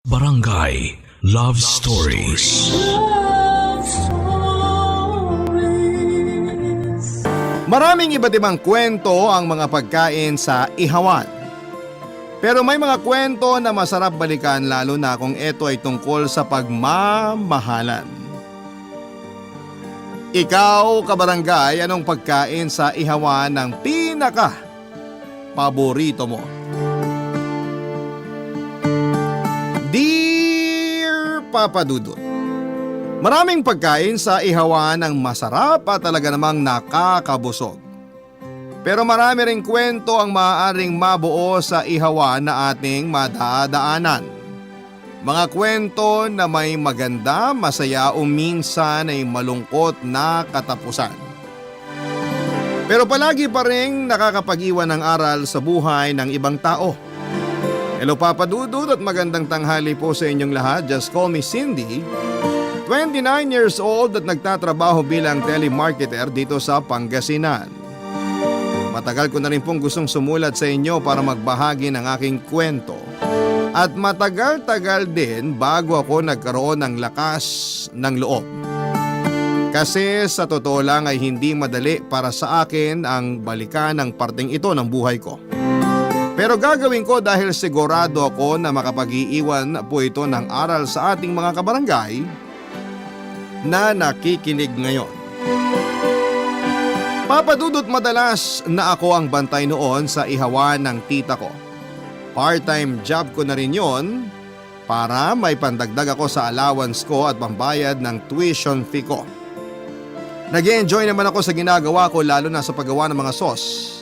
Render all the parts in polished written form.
Barangay Love Stories. Maraming iba't ibang kwento ang mga pagkain sa ihawan. Pero may mga kwento na masarap balikan lalo na kung ito ay tungkol sa pagmamahalan. Ikaw, kabarangay, anong pagkain sa ihawan ng paborito mo? Dear Papa Dudut, maraming pagkain sa ihawan ang masarap at talaga namang nakakabusog. Pero marami ring kwento ang maaaring mabuo sa ihawan na ating madadaanan. Mga kwento na may maganda, masaya o minsan ay malungkot na katapusan. Pero palagi pa rin nakakapag-iwan ng aral sa buhay ng ibang tao. Hello Papa Dudut at magandang tanghali po sa inyong lahat. Just call me Cindy. 29 years old at nagtatrabaho bilang telemarketer dito sa Pangasinan. Matagal ko na rin pong gustong sumulat sa inyo para magbahagi ng aking kwento. At matagal-tagal din bago ako nagkaroon ng lakas ng loob. Kasi sa totoo lang ay hindi madali para sa akin ang balikan ng parteng ito ng buhay ko. Pero gagawin ko dahil sigurado ako na makapag-iiwan po ito ng aral sa ating mga kabarangay na nakikinig ngayon. Papa Dudut, madalas na ako ang bantay noon sa ihawan ng tita ko. Part-time job ko na rin yon para may pandagdag ako sa allowance ko at pambayad ng tuition fee ko. Nag-enjoy naman ako sa ginagawa ko lalo na sa paggawa ng mga sauce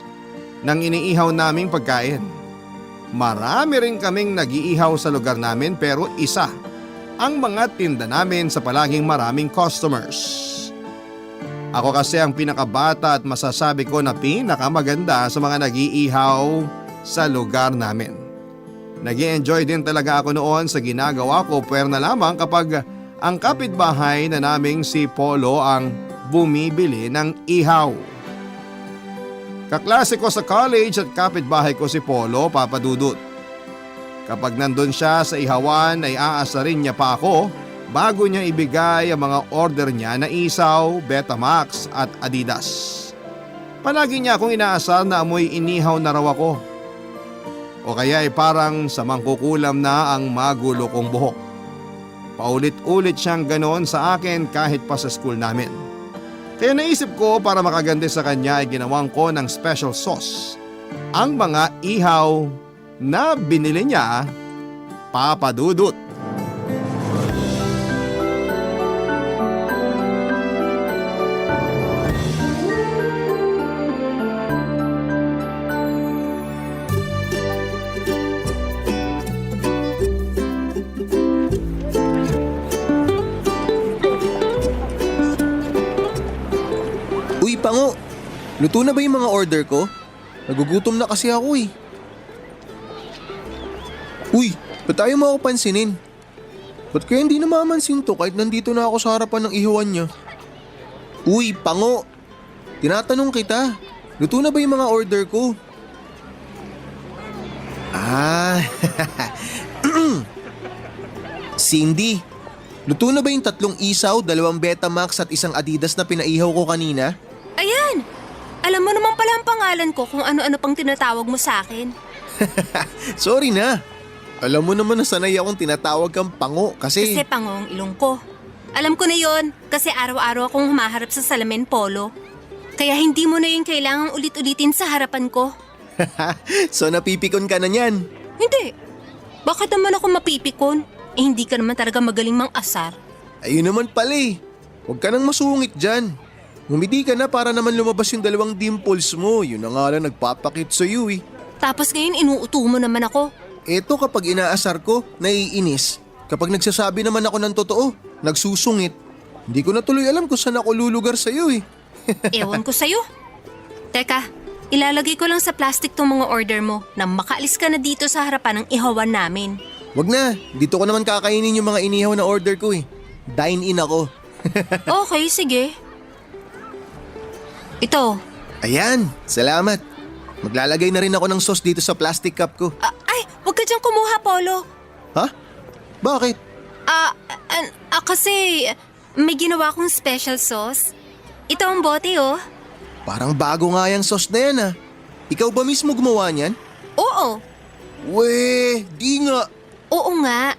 ng iniihaw naming pagkain. Marami rin kaming nag-iihaw sa lugar namin pero isa ang mga tinda namin sa palaging maraming customers. Ako kasi ang pinakabata at masasabi ko na pinakamaganda sa mga nag-iihaw sa lugar namin. Nag-i-enjoy din talaga ako noon sa ginagawa ko pero na lamang kapag ang kapitbahay na naming si Polo ang bumibili ng ihaw. Kaklase ko sa college at kapitbahay ko si Polo, Papa Dudut. Kapag nandun siya sa ihawan ay aasarin niya pa ako bago niya ibigay ang mga order niya na isaw, Betamax at Adidas. Palagi niya akong inaasar na amoy inihaw na raw ako. O kaya ay parang sa mangkukulam na ang magulo kong buhok. Paulit-ulit siyang ganon sa akin kahit pa sa school namin. Kaya naisip ko para makaganda sa kanya ay ginawang ko ng special sauce ang mga ihaw na binili niya, Papa Dudut. Uy, Pango! Luto na ba yung mga order ko? Nagugutom na kasi ako eh. Uy, ba't tayo mo ako pansinin? Ba't kaya hindi namamansin to kahit nandito na ako sa harapan ng ihawan niya? Uy, Pango! Tinatanong kita, luto na ba yung mga order ko? Cindy, luto na ba yung 3 isaw, 2 Betamax at 1 Adidas na pinaihaw ko kanina? Ayan! Alam mo naman pala ang pangalan ko kung ano-ano pang tinatawag mo sa akin. Sorry na. Alam mo naman na sanay akong tinatawag kang Pango kasi... Kasi pangong ilong ko. Alam ko na yon kasi araw-araw akong humaharap sa salamin, Polo. Kaya hindi mo na yung kailangang ulit-ulitin sa harapan ko. So napipikon ka na niyan? Hindi. Bakit naman ako mapipikon? Hindi ka naman talaga magaling mang-asar. Ayun naman pala eh. Huwag ka nang masungit dyan. Ngumiti ka na para naman lumabas yung 2 dimples mo. Yun na nga lang nagpapakit sa'yo eh. Tapos ngayon inuuto mo naman ako. Eto kapag inaasar ko, naiinis. Kapag nagsasabi naman ako ng totoo, nagsusungit. Hindi ko na tuloy alam kung saan ako lulugar sa'yo eh. Ewan ko sa'yo. Teka, ilalagay ko lang sa plastic tong mga order mo na makaalis ka na dito sa harapan ng ihawan namin. Wag na, dito ko naman kakainin yung mga inihaw na order ko eh. Dine-in ako. Okay, sige. Ito. Ayan, salamat. Maglalagay na rin ako ng sauce dito sa plastic cup ko. Ay, huwag ka diyang kumuha, Polo. Ha? Bakit? Kasi may ginawa kong special sauce. Ito ang bote oh. Parang bago nga yung sauce na yan ah. Ikaw ba mismo gumawa niyan? Oo. Weh, di nga. Oo nga.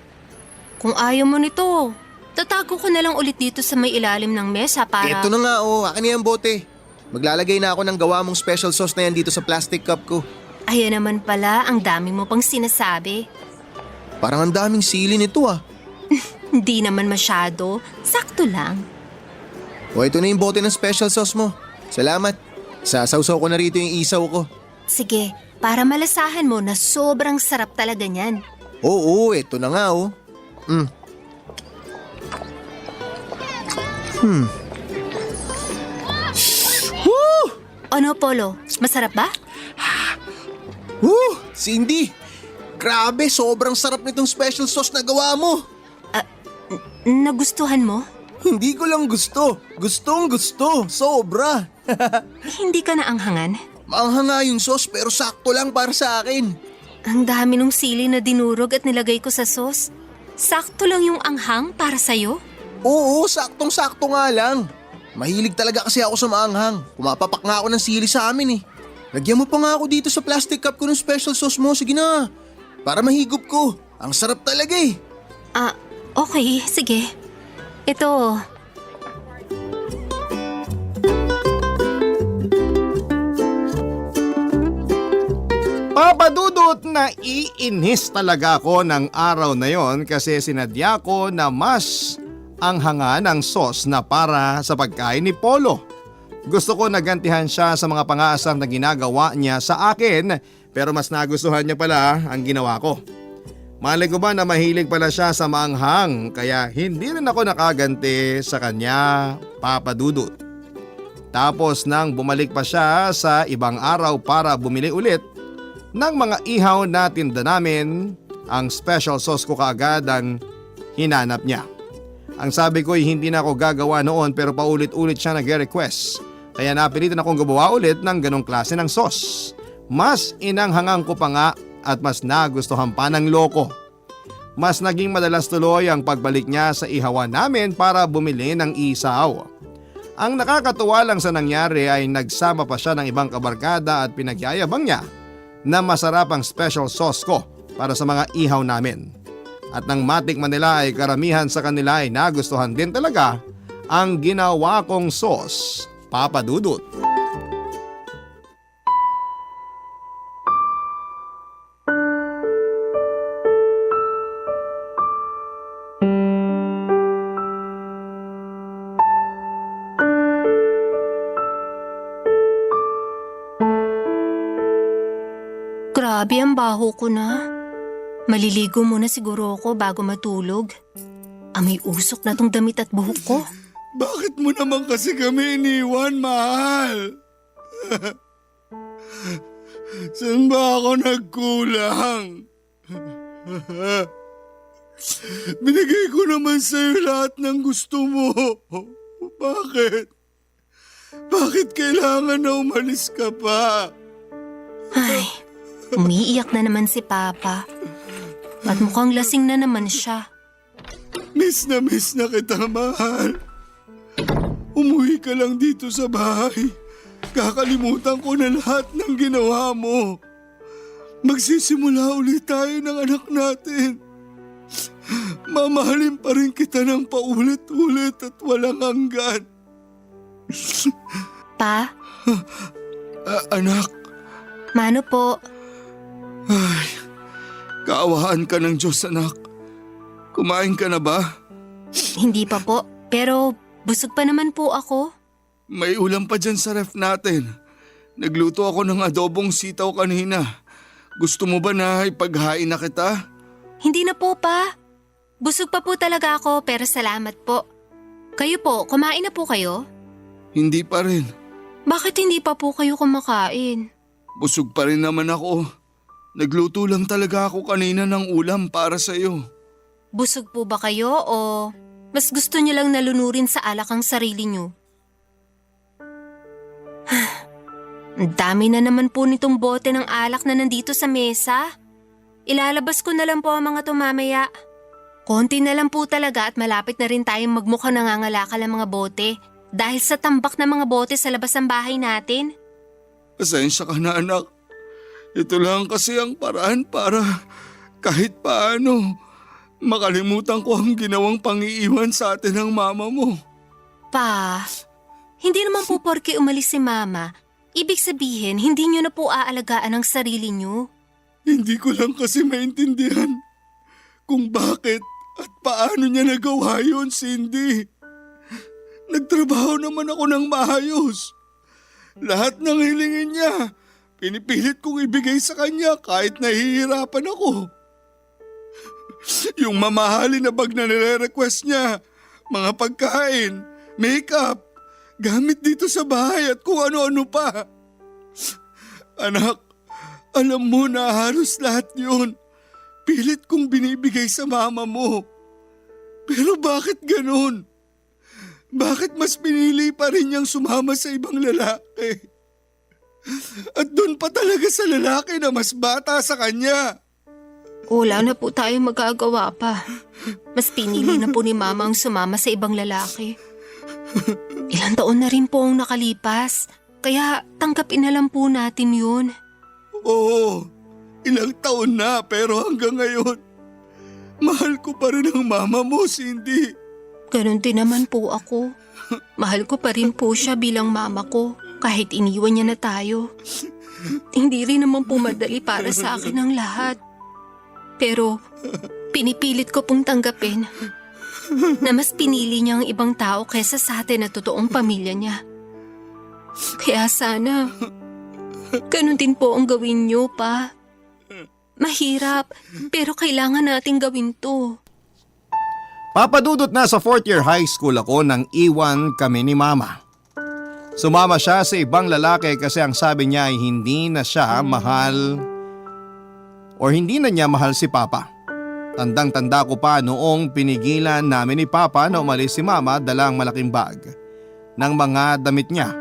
Kung ayaw mo nito, tatago ko na lang ulit dito sa may ilalim ng mesa para… Ito na nga oh, akin na yung bote. Maglalagay na ako ng gawa mong special sauce na yan dito sa plastic cup ko. Ayan naman pala, ang dami mo pang sinasabi. Parang ang daming sili nito ah. Hindi naman masyado. Sakto lang. O ito na yung bote ng special sauce mo. Salamat. Sasawsaw ko na rito yung isaw ko. Sige, para malasahan mo na sobrang sarap talaga niyan. Oo, ito na nga oh. Ano, Polo? Masarap ba? Cindy! Grabe, sobrang sarap nitong special sauce na gawa mo. Nagustuhan mo? Hindi ko lang gusto. Gustong gusto. Sobra. Hindi ka naanghangan? Maanghanga yung sauce pero sakto lang para sa akin. Ang dami ng sili na dinurog at nilagay ko sa sauce. Sakto lang yung anghang para sa'yo? Oo, saktong-sakto nga lang. Mahilig talaga kasi ako sa maanghang. Pumapapak nga ako ng sili sa amin eh. Lagyan mo pa nga ako dito sa plastic cup ko ng special sauce mo. Sige na. Para mahigop ko. Ang sarap talaga eh. Okay. Sige. Ito. Papa Dudut, naiinis talaga ako ng araw na yon kasi sinadya ko na mas ang hanga ng sauce na para sa pagkain ni Polo. Gusto ko nagantihan siya sa mga pangaasar na ginagawa niya sa akin pero mas nagustuhan niya pala ang ginawa ko. Malay ko ba na mahilig pala siya sa maanghang kaya hindi rin ako nakaganti sa kanya, Papa Dudut. Tapos nang bumalik pa siya sa ibang araw para bumili ulit ng mga ihaw na tinda namin, ang special sauce ko kaagad ang hinanap niya. Ang sabi ko ay hindi na ako gagawa noon pero paulit-ulit siya nag-request. Kaya napilitan akong gumawa ulit ng ganong klase ng sauce. Mas inanghangang ko pa nga at mas nagustuhan pa ng loko. Mas naging madalas tuloy ang pagbalik niya sa ihawan namin para bumili ng isaw. Ang nakakatuwa lang sa nangyari ay nagsama pa siya ng ibang kabarkada at pinagyayabang niya na masarap ang special sauce ko para sa mga ihaw namin. At nang matikman nila ay karamihan sa kanila ay nagustuhan din talaga ang ginawa kong sauce, Papa Dudut. Grabe, ang baho ko na. Maliligo muna siguro ako bago matulog. May usok na tong damit at buhok ko. Bakit mo naman kasi kami iniwan, mahal? Saan ba ako nagkulang? Binigay ko naman sa'yo lahat ng gusto mo. Bakit? Bakit kailangan na umalis ka pa? Ay, umiiyak na naman si Papa. At mukhang lasing na naman siya. Miss na kita, mahal. Umuwi ka lang dito sa bahay. Kakalimutan ko na lahat ng ginawa mo. Magsisimula ulit tayo ng anak natin. Mamahalin pa rin kita ng paulit-ulit at walang hanggan. Pa? Anak. Mano po? Ay, kaawaan ka ng Diyos, anak. Kumain ka na ba? Hindi pa po, pero busog pa naman po ako. May ulam pa dyan sa ref natin. Nagluto ako ng adobong sitaw kanina. Gusto mo ba na ipaghain na kita? Hindi na po, pa. Busog pa po talaga ako, pero salamat po. Kayo po, kumain na po kayo? Hindi pa rin. Bakit hindi pa po kayo kumakain? Busog pa rin naman ako. Nagluto lang talaga ako kanina ng ulam para sa'yo. Busog po ba kayo o mas gusto niyo lang nalunurin sa alak ang sarili niyo? Ang dami na naman po nitong bote ng alak na nandito sa mesa. Ilalabas ko na lang po ang mga to mamaya. Konti na lang po talaga at malapit na rin tayong magmukhang nangangalakal ang mga bote dahil sa tambak ng mga bote sa labas ng bahay natin. Pasensya ka na anak. Ito lang kasi ang paraan para kahit paano makalimutan ko ang ginawang pangiiwan sa atin ng mama mo. Pa, hindi naman po porke umalis si Mama, ibig sabihin hindi niyo na po aalagaan ang sarili niyo. Hindi ko lang kasi maintindihan kung bakit at paano niya nagawa yun, Cindy. Nagtrabaho naman ako ng maayos. Lahat ng hilingin niya, pinipilit kong ibigay sa kanya kahit nahihirapan ako. Yung mamahalin na bag na nire-request niya, mga pagkain, makeup, gamit dito sa bahay at kung ano-ano pa. Anak, alam mo na halos lahat yun. Pilit kong binibigay sa mama mo. Pero bakit ganun? Bakit mas pinili pa rin niyang sumama sa ibang lalaki? At doon pa talaga sa lalaki na mas bata sa kanya. Wala na po tayong magagawa pa. Mas pinili na po ni Mama ang sumama sa ibang lalaki. Ilang taon na rin po ang nakalipas, kaya tanggapin na lang po natin yun. Oo, ilang taon na pero hanggang ngayon, mahal ko pa rin ang mama mo, Cindy. Ganon din naman po ako. Mahal ko pa rin po siya bilang mama ko kahit iniwan niya na tayo. Hindi rin naman po madali para sa akin ang lahat. Pero pinipilit ko pong tanggapin na mas pinili niya ang ibang tao kaysa sa atin na totoong pamilya niya. Kaya sana, ganun din po ang gawin niyo, Pa. Mahirap, pero kailangan nating gawin to. Papadudot na sa 4th year high school ako nang iwan kami ni Mama. Sumama siya sa ibang lalaki kasi ang sabi niya ay hindi na siya mahal or hindi na niya mahal si Papa. Tandang-tanda ko pa noong pinigilan namin ni Papa na umalis si Mama dalang malaking bag ng mga damit niya.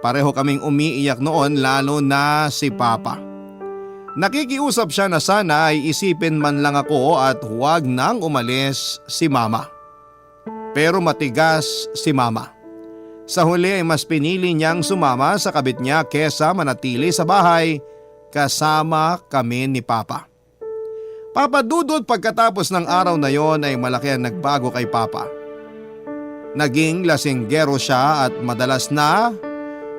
Pareho kaming umiiyak noon lalo na si Papa. Nakikiusap siya na sana ay isipin man lang ako at huwag nang umalis si Mama. Pero matigas si Mama. Sa huli ay mas pinili niyang sumama sa kabit niya kesa manatili sa bahay kasama kami ni Papa. Papadudod pagkatapos ng araw na yon ay malaki ang nagbago kay Papa. Naging lasinggero siya at madalas na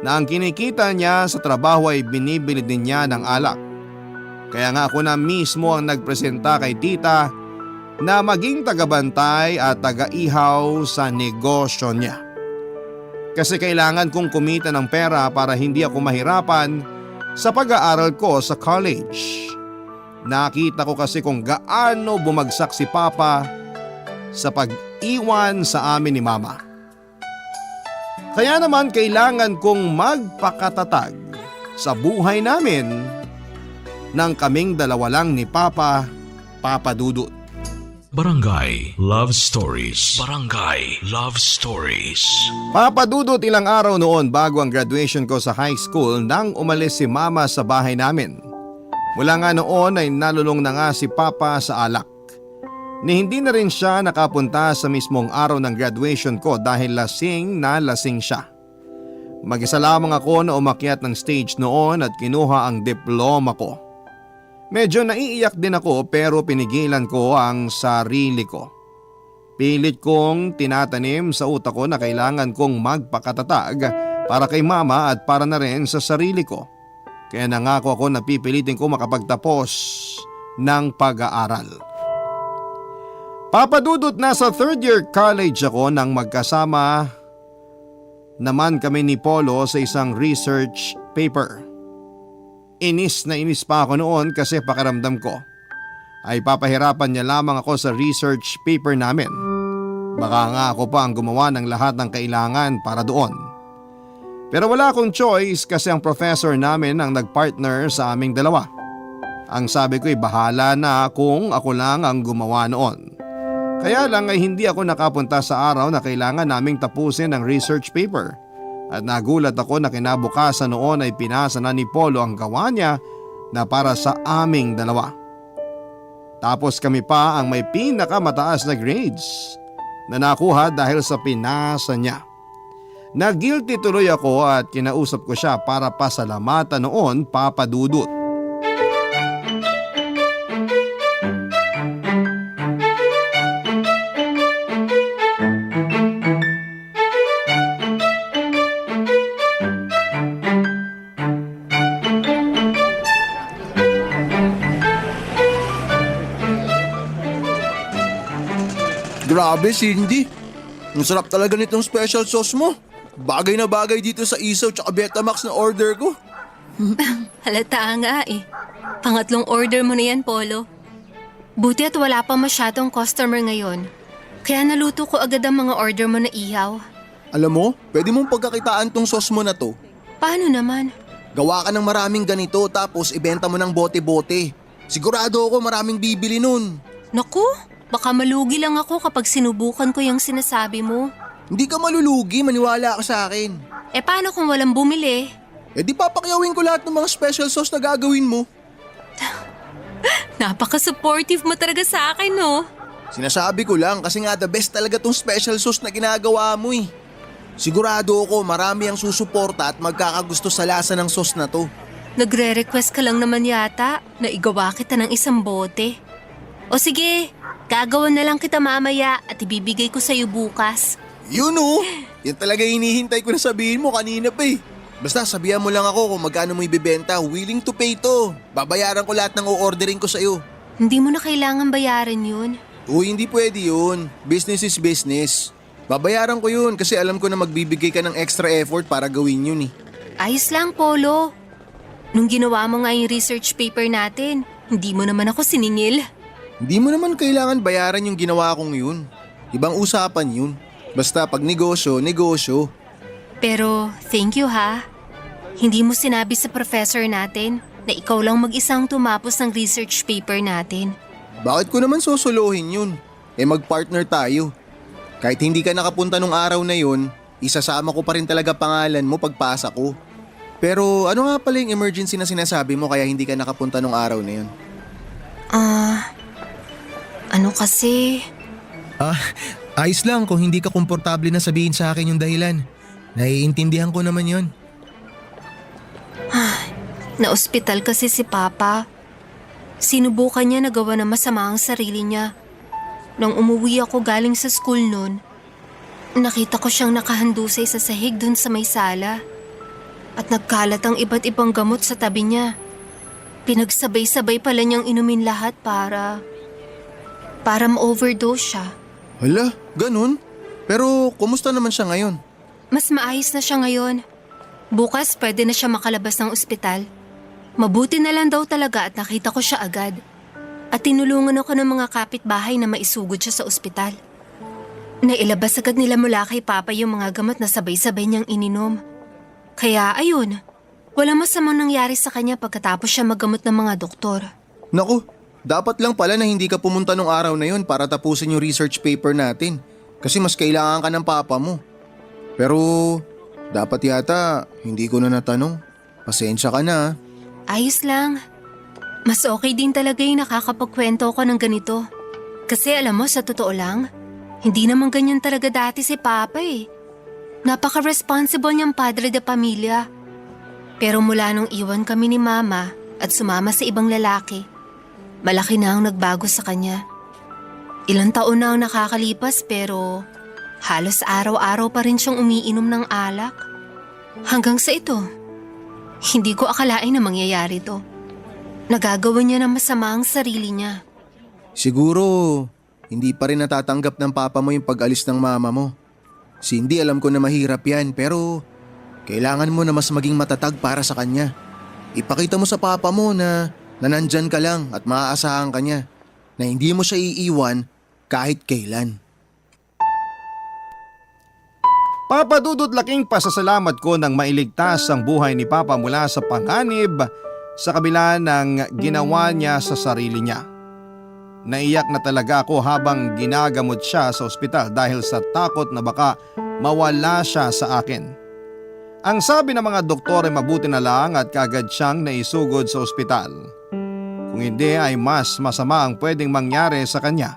ang kinikita niya sa trabaho ay binibili din niya ng alak. Kaya nga ako na mismo ang nagpresenta kay tita na maging tagabantay at tagaihaw sa negosyo niya. Kasi kailangan kong kumita ng pera para hindi ako mahirapan sa pag-aaral ko sa college. Nakita ko kasi kung gaano bumagsak si Papa sa pag-iwan sa amin ni Mama. Kaya naman kailangan kong magpakatatag sa buhay namin nang kaming dalawa lang ni Papa, Papa Dudut. Barangay Love Stories. Barangay Love Stories. Papa Dudut, ilang araw noon bago ang graduation ko sa high school nang umalis si Mama sa bahay namin. Mula nga noon ay nalulong na nga si Papa sa alak. Ni hindi na rin siya nakapunta sa mismong araw ng graduation ko dahil lasing na lasing siya. Mag-isa lamang ako na umakyat ng stage noon at kinuha ang diploma ko. Medyo naiiyak din ako pero pinigilan ko ang sarili ko. Pilit kong tinatanim sa utak ko na kailangan kong magpakatatag para kay Mama at para na rin sa sarili ko. Kaya nangako ako na pipilitin ko makapagtapos ng pag-aaral. Papadudot na sa 3rd year college ako nang magkasama naman kami ni Polo sa isang research paper. Inis na inis pa ako noon kasi pakiramdam ko ay papahirapan niya lamang ako sa research paper namin. Baka nga ako pa ang gumawa ng lahat ng kailangan para doon. Pero wala akong choice kasi ang professor namin ang nagpartner sa aming dalawa. Ang sabi ko ay bahala na kung ako lang ang gumawa noon. Kaya lang ay hindi ako nakapunta sa araw na kailangan naming tapusin ang research paper. At nagulat ako na kinabukasan noon ay pinasa na ni Polo ang gawa niya na para sa aming dalawa. Tapos kami pa ang may pinakamataas na grades na nakuha dahil sa pinasa niya. Nag-guilty tuloy ako at kinausap ko siya para pasalamatan noon, Papa Dudut. Grabe, Cindy. Ang sarap talaga nitong special sauce mo. Bagay na bagay dito sa isaw tsaka Betamax na order ko. Halata nga eh. Pangatlong order mo na yan, Polo. Buti at wala pa masyadong customer ngayon. Kaya naluto ko agad ang mga order mo na ihaw. Alam mo, pwede mong pagkakitaan tong sauce mo na to. Paano naman? Gawa ka ng maraming ganito tapos ibenta mo ng bote-bote. Sigurado ako maraming bibili nun. Naku, baka malugi lang ako kapag sinubukan ko yung sinasabi mo. Hindi ka malulugi, maniwala ka sa akin. Eh paano kung walang bumili? Eh di papakyawin ko lahat ng mga special sauce na gagawin mo. Napaka-supportive mo talaga sa akin, no? Sinasabi ko lang kasi nga the best talaga tong special sauce na ginagawa mo eh. Sigurado ako marami ang susuporta at magkakagusto sa lasa ng sauce na to. Nagre-request ka lang naman yata na igawa kita ng isang bote. O sige, gagawan na lang kita mamaya at ibibigay ko sa'yo bukas. Yun oh! Yan talaga hinihintay ko na sabihin mo kanina pa eh. Basta sabihan mo lang ako kung magkano mo ibibenta, willing to pay to. Babayaran ko lahat ng o-ordering ko sa'yo. Hindi mo na kailangan bayaran yun. Uy, hindi pwede yun. Business is business. Babayaran ko yun kasi alam ko na magbibigay ka ng extra effort para gawin yun eh. Ayos lang, Polo. Nung ginawa mo nga yung research paper natin, hindi mo naman ako siningil. Hindi mo naman kailangan bayaran yung ginawa kong yun. Ibang usapan yun. Basta pag negosyo, negosyo. Pero thank you ha. Hindi mo sinabi sa professor natin na ikaw lang mag-isang tumapos ng research paper natin. Bakit ko naman susuluhin yun? Eh mag-partner tayo. Kahit hindi ka nakapunta nung araw na yun, isasama ko pa rin talaga pangalan mo pagpasa ko. Pero ano nga pala yung emergency na sinasabi mo kaya hindi ka nakapunta nung araw na yun? Ano kasi? Ayos lang kung hindi ka komportable na sabihin sa akin yung dahilan. Naiintindihan ko naman yun. Na-ospital kasi si Papa. Sinubukan niya na gawa na masama ang sarili niya. Nang umuwi ako galing sa school noon, nakita ko siyang nakahandusay sa sahig dun sa may sala. At nagkalat ang iba't ibang gamot sa tabi niya. Pinagsabay-sabay pala niyang inumin lahat para ma-overdose siya. Hala, ganun? Pero kumusta naman siya ngayon? Mas maayos na siya ngayon. Bukas pwede na siya makalabas ng ospital. Mabuti na lang daw talaga at nakita ko siya agad. At tinulungan ako ng mga kapitbahay na maisugod siya sa ospital. Nailabas agad nila mula kay Papa yung mga gamot na sabay-sabay niyang ininom. Kaya ayun, walang masamang nangyari sa kanya pagkatapos siya maggamot ng mga doktor. Naku, dapat lang pala na hindi ka pumunta nung araw na yun para tapusin yung research paper natin. Kasi mas kailangan ka ng papa mo. Pero dapat yata hindi ko na natanong. Pasensya ka na. Ayos lang. Mas okay din talaga yung nakakapagkwento ko ng ganito. Kasi alam mo, sa totoo lang, hindi naman ganyan talaga dati si Papa eh. Napaka-responsible niyang padre de pamilya. Pero mula nung iwan kami ni Mama at sumama sa ibang lalaki, malaki na ang nagbago sa kanya. Ilang taon na ang nakakalipas pero halos araw-araw pa rin siyang umiinom ng alak. Hanggang sa ito, hindi ko akalain na mangyayari to. Nagagawa niya na masama ang sarili niya. Siguro, hindi pa rin natatanggap ng papa mo yung pag-alis ng mama mo. Cindy, alam ko na mahirap yan pero kailangan mo na mas maging matatag para sa kanya. Ipakita mo sa papa mo na nandyan ka lang at maaasahan ka niya. Na hindi mo siya iiwan kahit kailan. Papa Dudut, laking pasasalamat ko nang mailigtas ang buhay ni Papa mula sa panganib sa kabila ng ginawa niya sa sarili niya. Naiyak na talaga ako habang ginagamot siya sa ospital dahil sa takot na baka mawala siya sa akin. Ang sabi ng mga doktor ay mabuti na lang at kaagad siyang naisugod sa ospital. Kung hindi ay mas masama ang pwedeng mangyari sa kanya.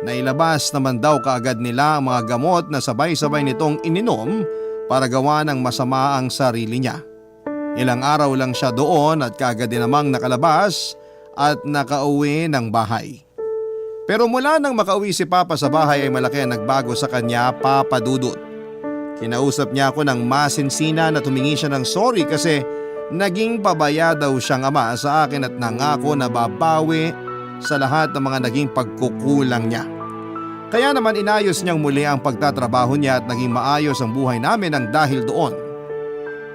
Nailabas naman daw kaagad nila ang mga gamot na sabay-sabay nitong ininom para gawa ng masama ang sarili niya. Ilang araw lang siya doon at kaagad din namang nakalabas at nakauwi ng bahay. Pero mula nang makauwi si Papa sa bahay ay malaki ang nagbago sa kanya, Papa Dudut. Kinausap niya ako ng masinsinan at humingi siya ng sorry kasi naging pabaya daw siyang ama sa akin at nangako na babawi sa lahat ng mga naging pagkukulang niya. Kaya naman inayos niyang muli ang pagtatrabaho niya at naging maayos ang buhay namin ng dahil doon.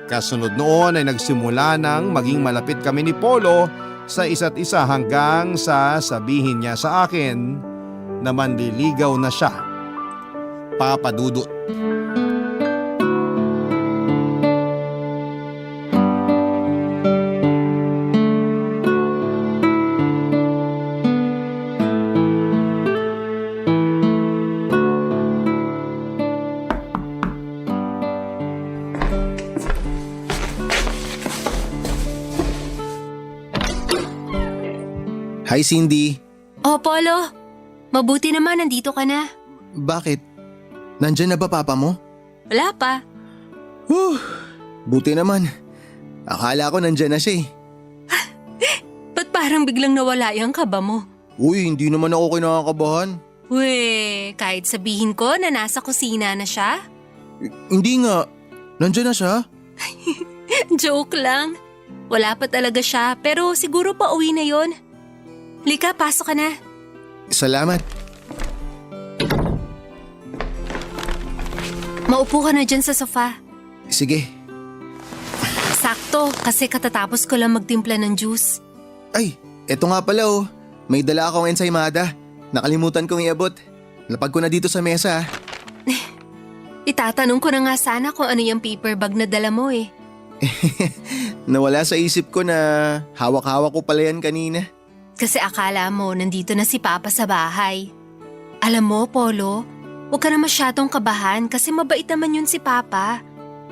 Kasunod noon ay nagsimula nang maging malapit kami ni Polo sa isa't isa hanggang sa sabihin niya sa akin na manliligaw na siya, Papa Dudut. Hi Cindy. Oh, Polo. Mabuti naman nandito ka na. Bakit? Nandyan na ba papa mo? Wala pa. Buti naman. Akala ko nandyan na siya eh. Ba't parang biglang nawala yung kaba mo? Uy, hindi naman ako kinakakabahan. Weh, kahit sabihin ko na nasa kusina na siya? Hindi nga. Nandyan na siya? Joke lang. Wala pa talaga siya pero siguro pa uwi na yon. Lika, pasok ka na. Salamat. Maupo ka na dyan sa sofa. Sige. Sakto, kasi katatapos ko lang magtimpla ng juice. Ay, eto nga pala oh. May dala akong ensaymada. Nakalimutan kong iabot. Lapag ko na dito sa mesa. Itatanong ko na nga sana kung ano yung paper bag na dala mo eh. Nawala sa isip ko na hawak-hawak ko pala yan kanina. Kasi akala mo nandito na si Papa sa bahay. Alam mo, Polo, huwag ka na masyadong kabahan kasi mabait naman yun si Papa.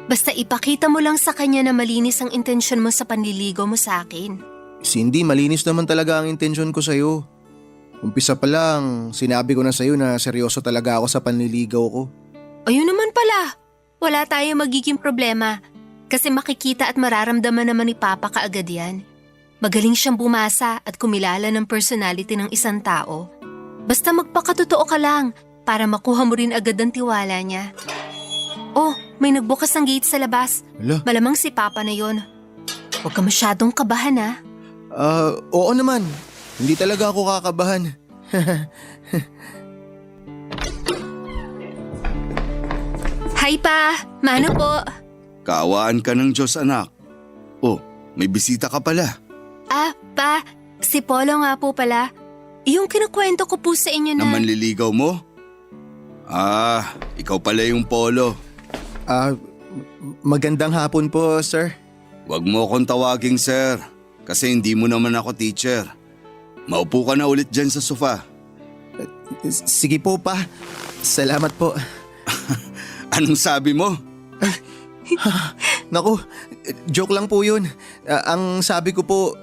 Basta ipakita mo lang sa kanya na malinis ang intensyon mo sa panliligaw mo sa akin. Cindy, malinis naman talaga ang intensyon ko sa'yo. Umpisa pa lang, sinabi ko na sa'yo na seryoso talaga ako sa panliligaw ko. Ayun naman pala, wala tayong magiging problema kasi makikita at mararamdaman naman ni Papa kaagad yan. Magaling siyang bumasa at kumilala ng personality ng isang tao. Basta magpakatotoo ka lang para makuha mo rin agad ang tiwala niya. Oh, may nagbukas ng gate sa labas. Hala? Malamang si Papa na yon. Huwag ka masyadong kabahan ha. Oo naman. Hindi talaga ako kakabahan. Hi pa, Mano po. Kaawaan ka ng Diyos, anak. Oh, may bisita ka pala. Ah, pa, si Polo nga po pala. Yung kinukwento ko po sa inyo Na na… manliligaw mo? Ah, ikaw pala yung Polo. Magandang hapon po, sir. Huwag mo akong tawaging sir, kasi hindi mo naman ako teacher. Maupo ka na ulit dyan sa sofa. Sige po pa. Salamat po. Anong sabi mo? Naku, joke lang po yun. Ang sabi ko po,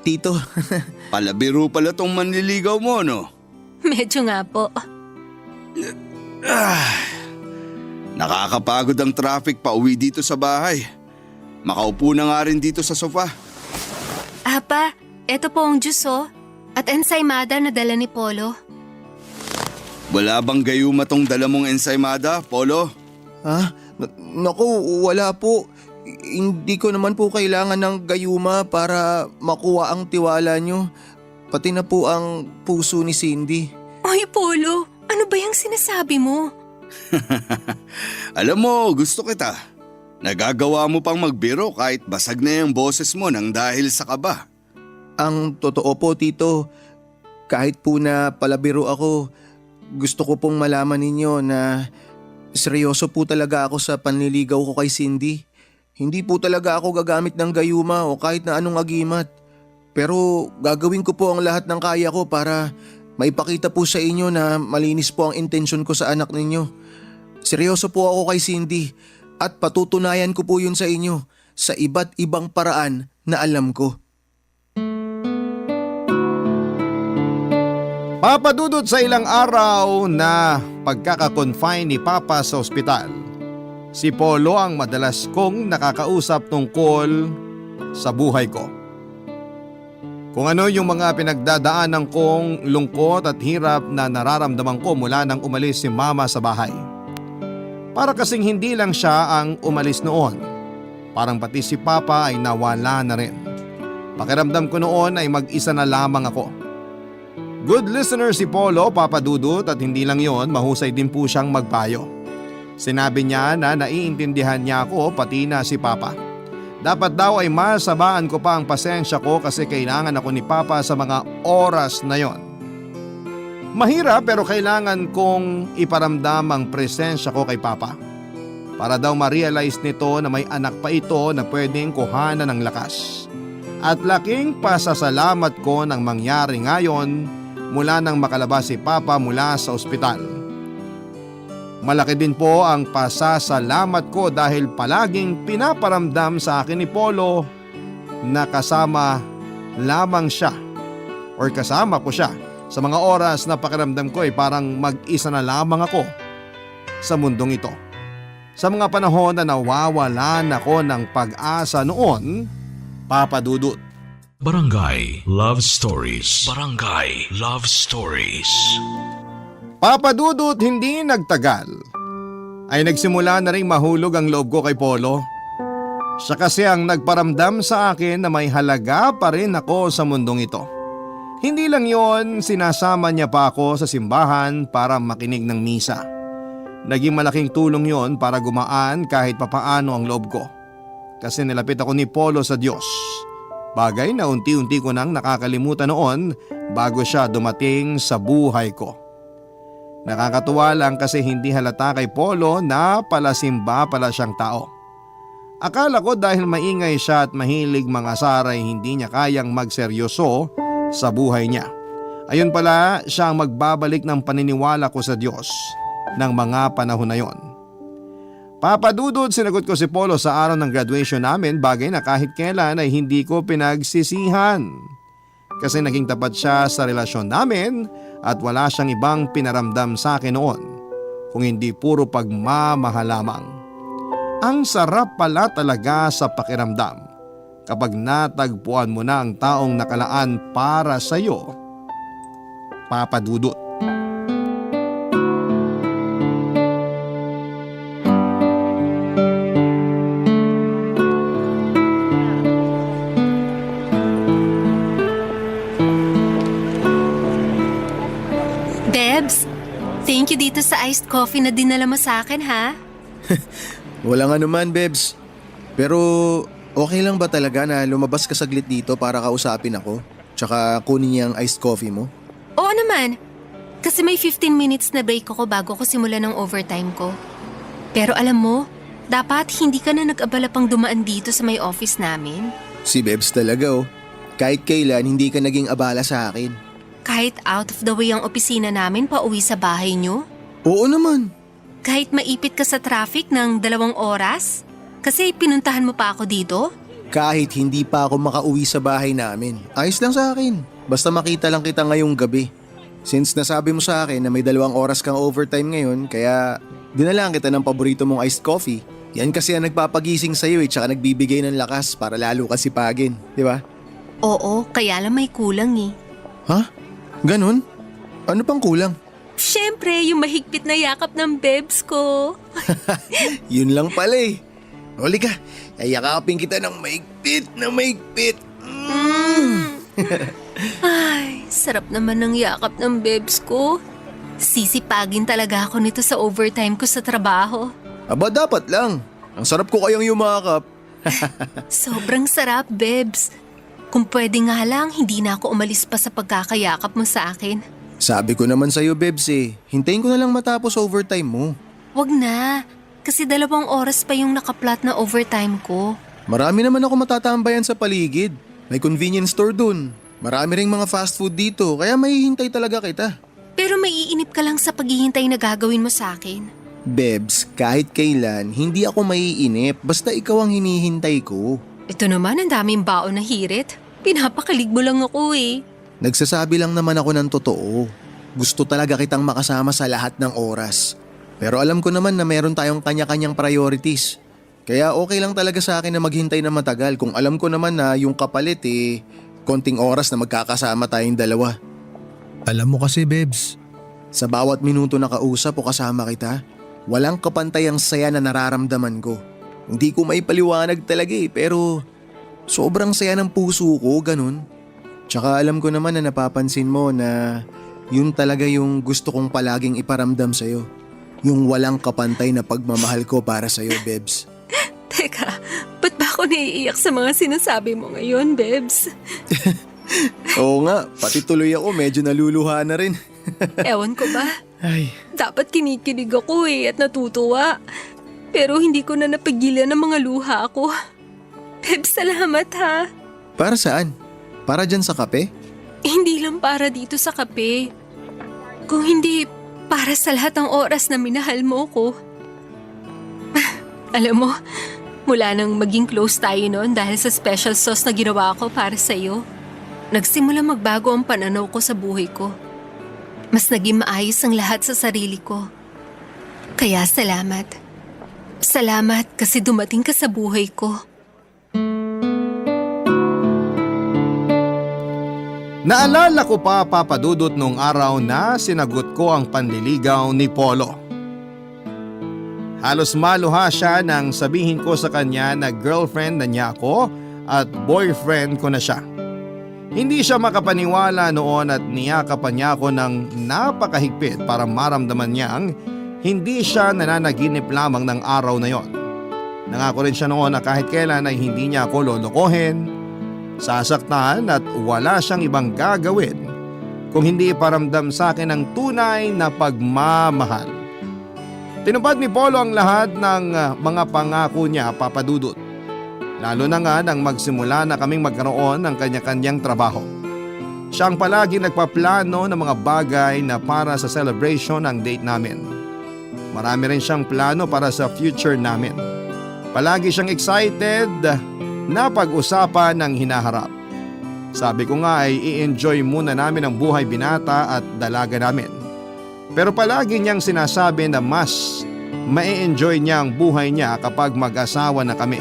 Tito. Palabiro pala tong manliligaw mo, no? Medyo nga po. Nakakapagod ang traffic pa uwi dito sa bahay. Makaupo na nga rin dito sa sofa. Ah, pa, eto po ang juice oh. At ensaymada na dala ni Polo. Wala bang gayuma tong dala mong ensaymada, Polo? Ha? Naku, wala po. Hindi ko naman po kailangan ng gayuma para makuha ang tiwala nyo. Pati na po ang puso ni Cindy. Ay, Polo, ano ba yung sinasabi mo? Alam mo, gusto kita. Nagagawa mo pang magbiro kahit basag na yung boses mo nang dahil sa kaba. Ang totoo po, Tito, kahit po na palabiro ako, gusto ko pong malaman ninyo na seryoso po talaga ako sa panliligaw ko kay Cindy. Hindi po talaga ako gagamit ng gayuma o kahit na anong agimat. Pero gagawin ko po ang lahat ng kaya ko para maipakita po sa inyo na malinis po ang intensyon ko sa anak ninyo. Seryoso po ako kay Cindy at patutunayan ko po yun sa inyo sa iba't ibang paraan na alam ko. Papadudot sa ilang araw na pagkakakonfine ni Papa sa ospital, si Polo ang madalas kong nakakausap tungkol sa buhay ko. Kung ano yung mga pinagdadaanan kong lungkot at hirap na nararamdaman ko mula nang umalis si Mama sa bahay. Para kasing hindi lang siya ang umalis noon, parang pati si Papa ay nawala na rin. Pakiramdam ko noon ay mag-isa na lamang ako. Good listener si Polo, Papa Dudut, at hindi lang yon, mahusay din po siyang magpayo. Sinabi niya na naiintindihan niya ako pati na si Papa. Dapat daw ay masabaan ko pa ang pasensya ko kasi kailangan ako ni Papa sa mga oras na yon. Mahirap pero kailangan kong iparamdam ang presensya ko kay Papa. Para daw ma-realize nito na may anak pa ito na pwedeng kuhanan ng lakas. At laking pasasalamat ko nang mangyari ngayon mula nang makalabas si Papa mula sa ospital. Malaki din po ang pasasalamat ko dahil palaging pinaparamdam sa akin ni Polo na kasama lamang siya or kasama ko siya sa mga oras na pakiramdam ko ay parang mag-isa na lamang ako sa mundong ito. Sa mga panahon na nawawalan ako ng pag-asa noon, Papa Dudut. Barangay Love Stories. Barangay Love Stories. Papa Dudut, hindi nagtagal ay nagsimula na ring mahulog ang loob ko kay Polo. Siya kasi ang nagparamdam sa akin na may halaga pa rin ako sa mundong ito. Hindi lang yon, sinasama niya pa ako sa simbahan para makinig ng misa. Naging malaking tulong yon para gumaan kahit papaano ang loob ko. Kasi nilapit ako ni Polo sa Diyos. Bagay na unti-unti ko nang nakakalimutan noon bago siya dumating sa buhay ko. Nakakatuwa lang kasi hindi halata kay Polo na palasimba pala siyang tao. Akala ko dahil maingay siya at mahilig mangasar ay hindi niya kayang magseryoso sa buhay niya. Ayun pala siya ang magbabalik ng paniniwala ko sa Diyos ng mga panahon na yon. Papa Dudut, sinagot ko si Polo sa araw ng graduation namin, bagay na kahit kailan ay hindi ko pinagsisihan. Kasi naging tapat siya sa relasyon namin at wala siyang ibang pinaramdam sa akin noon kung hindi puro pagmamahal lamang. Ang sarap pala talaga sa pakiramdam kapag natagpuan mo na ang taong nakalaan para sa iyo, Papa Dudut. Debs, thank you dito sa iced coffee na dinala mo sa akin, ha? Walang anuman, Bebs. Pero okay lang ba talaga na lumabas ka saglit dito para kausapin ako? Tsaka kunin niya ang iced coffee mo? Oo naman. Kasi may 15 minutes na break ako bago ko simulan ng overtime ko. Pero alam mo, dapat hindi ka na nag-abala pang dumaan dito sa may office namin. Si Bebs talaga oh. Kahit kailan hindi ka naging abala sa akin. Kahit out of the way ang opisina namin pauwi sa bahay nyo. Oo naman. Kahit maipit ka sa traffic ng 2 oras. Kasi pinuntahan mo pa ako dito. Kahit hindi pa ako makauwi sa bahay namin. Ayos lang sa akin. Basta makita lang kita ngayong gabi. Since nasabi mo sa akin na may 2 oras kang overtime ngayon, kaya dinalaan kita ng paborito mong iced coffee. Yan kasi ang nagpapagising sa'yo tsaka nagbibigay ng lakas para lalo ka sipagin, di ba? Oo, kaya lang may kulang eh. Ha? Ganon? Ano pang kulang? Siyempre, yung mahigpit na yakap ng bebs ko. Yun lang pala eh. Huli ka, yakapin kita ng mahigpit na mahigpit. Ay, sarap naman ng yakap ng bebs ko. Sisipagin talaga ako nito sa overtime ko sa trabaho. Aba dapat lang. Ang sarap ko kayang yumakap. Sobrang sarap, bebs. Kung pwede nga lang, hindi na ako umalis pa sa pagkakayakap mo sa akin. Sabi ko naman sa'yo, Bebs hintayin ko na lang matapos overtime mo. Wag na, kasi 2 oras pa yung nakaplot na overtime ko. Marami naman ako matatambayan sa paligid. May convenience store dun. Marami ring mga fast food dito, kaya mahihintay talaga kita. Pero maiinip ka lang sa paghihintay na gagawin mo sa akin. Bebs, kahit kailan, hindi ako maiinip basta ikaw ang hinihintay ko. Ito naman ang daming baon na hirit. Pinapakilig mo lang ako eh. Nagsasabi lang naman ako ng totoo. Gusto talaga kitang makasama sa lahat ng oras. Pero alam ko naman na meron tayong kanya-kanyang priorities. Kaya okay lang talaga sa akin na maghintay na matagal kung alam ko naman na yung kapalit konting oras na magkakasama tayong dalawa. Alam mo kasi, Bebs, sa bawat minuto na kausap o kasama kita, walang kapantay ang saya na nararamdaman ko. Hindi ko maipaliwanag talaga pero sobrang saya ng puso ko, ganun. Tsaka alam ko naman na napapansin mo na yun talaga yung gusto kong palaging iparamdam sa'yo. Yung walang kapantay na pagmamahal ko para sa'yo, Bebs. Teka, ba't ba ako naiiyak sa mga sinasabi mo ngayon, Bebs? Oo nga, pati tuloy ako medyo naluluha na rin. Ewan ko ba? Ay, Dapat kinikilig ako at natutuwa. Pero hindi ko na napigilan ang mga luha ko. Bebs, salamat ha. para saan? Para dyan sa kape? Hindi lang para dito sa kape. Kung hindi, para sa lahat ng oras na minahal mo ko. Alam mo, mula nang maging close tayo noon dahil sa special sauce na ginawa ko para sa'yo, nagsimula magbago ang pananaw ko sa buhay ko. Mas naging maayos ang lahat sa sarili ko. Kaya salamat. Salamat kasi dumating ka sa buhay ko. Naalala ko pa, Papa Dudut, nung araw na sinagot ko ang panliligaw ni Polo. Halos maluha siya nang sabihin ko sa kanya na girlfriend na niya ako at boyfriend ko na siya. Hindi siya makapaniwala noon at niyakapan niya ako ng napakahigpit para maramdaman niyang hindi siya nananaginip lamang ng araw na yon. Nangako rin siya noon na kahit kailan ay hindi niya ako lolokohin, sasaktan at wala siyang ibang gagawin kung hindi paramdam sa akin ang tunay na pagmamahal. Tinupad ni Polo ang lahat ng mga pangako niya, Papa Dudut. Lalo na nga nang magsimula na kaming magkaroon ng kanya-kanyang trabaho. Siya ang palagi nagpaplano ng mga bagay na para sa celebration ng date namin. Marami rin siyang plano para sa future namin. Palagi siyang excited na pag-usapan ng hinaharap. Sabi ko nga ay i-enjoy muna namin ang buhay binata at dalaga namin. Pero palagi niyang sinasabi na mas ma-enjoy niya ang buhay niya kapag mag-asawa na kami.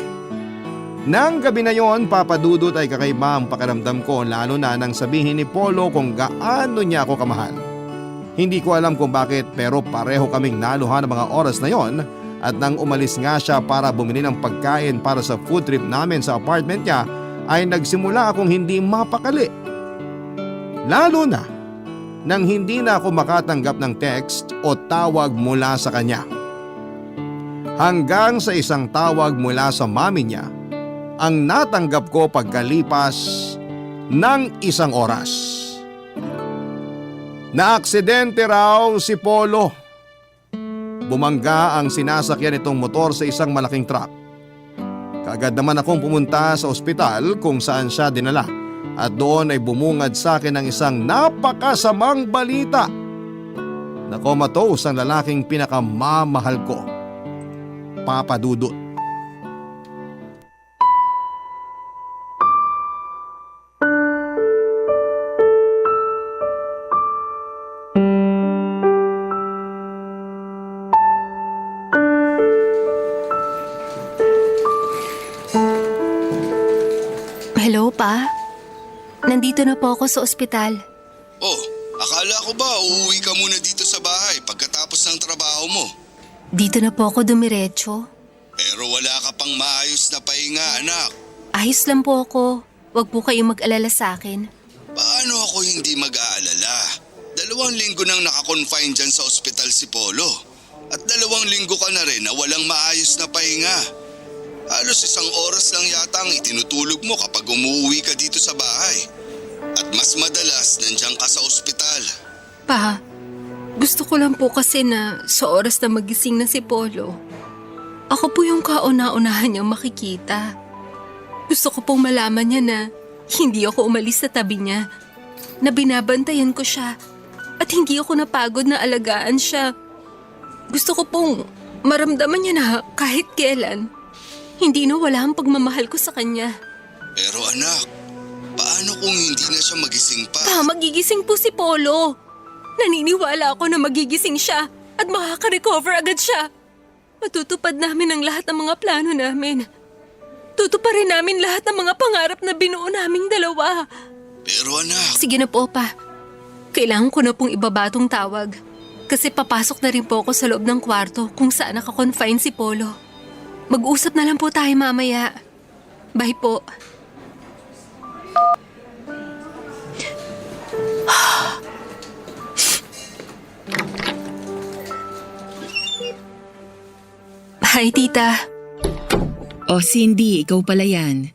Nang gabi na yon, Papa Dudut, ay kakaiba ang pakiramdam ko lalo na nang sabihin ni Polo kung gaano niya ako kamahal. Hindi ko alam kung bakit pero pareho kaming naluha ng mga oras na yon at nang umalis nga siya para bumili ng pagkain para sa food trip namin sa apartment niya ay nagsimula akong hindi mapakali. Lalo na nang hindi na ako makatanggap ng text o tawag mula sa kanya. Hanggang sa isang tawag mula sa mami niya ang natanggap ko pagkalipas ng isang oras. Naaksidente raw si Polo. Bumangga ang sinasakyan nitong motor sa isang malaking truck. Kaagad naman akong pumunta sa ospital kung saan siya dinala at doon ay bumungad sa akin ng isang napakasamang balita. Nakomatose ang lalaking pinakamamahal ko, Papa Dudut. Hello, Pa? Nandito na po ako sa ospital. Oh, akala ko ba uuwi ka muna dito sa bahay pagkatapos ng trabaho mo? Dito na po ako dumiretso. Pero wala ka pang maayos na pahinga, anak. Ayos lang po ako. Huwag po kayong mag-alala sa akin. Paano ako hindi mag-aalala? 2 linggo nang nakakonfine dyan sa ospital si Polo. At 2 linggo ka na rin na walang maayos na pahinga. Halos 1 oras lang yata ang itinutulog mo kapag umuwi ka dito sa bahay. At mas madalas nandiyan ka sa ospital. Pa, gusto ko lang po kasi na sa oras na magising na si Polo, ako po yung kauna-unahan niyang makikita. Gusto ko pong malaman niya na hindi ako umalis sa tabi niya, na binabantayan ko siya at hindi ako napagod na alagaan siya. Gusto ko pong maramdaman niya na kahit kailan, hindi na wala ang pagmamahal ko sa kanya. Pero anak, paano kung hindi na siya magising pa? Pa, magigising po si Polo. Naniniwala ako na magigising siya at makaka-recover agad siya. Matutupad namin ang lahat ng mga plano namin. Tutuparin namin lahat ng mga pangarap na binuo naming dalawa. Pero anak, Sige na po, Pa. Kailangan ko na pong ibaba tong tawag. Kasi papasok na rin po ako sa loob ng kwarto kung saan nakakonfine si Polo. Mag-usap na lang po tayo mamaya. Bye po. Hi, tita. O Cindy, ikaw pala yan.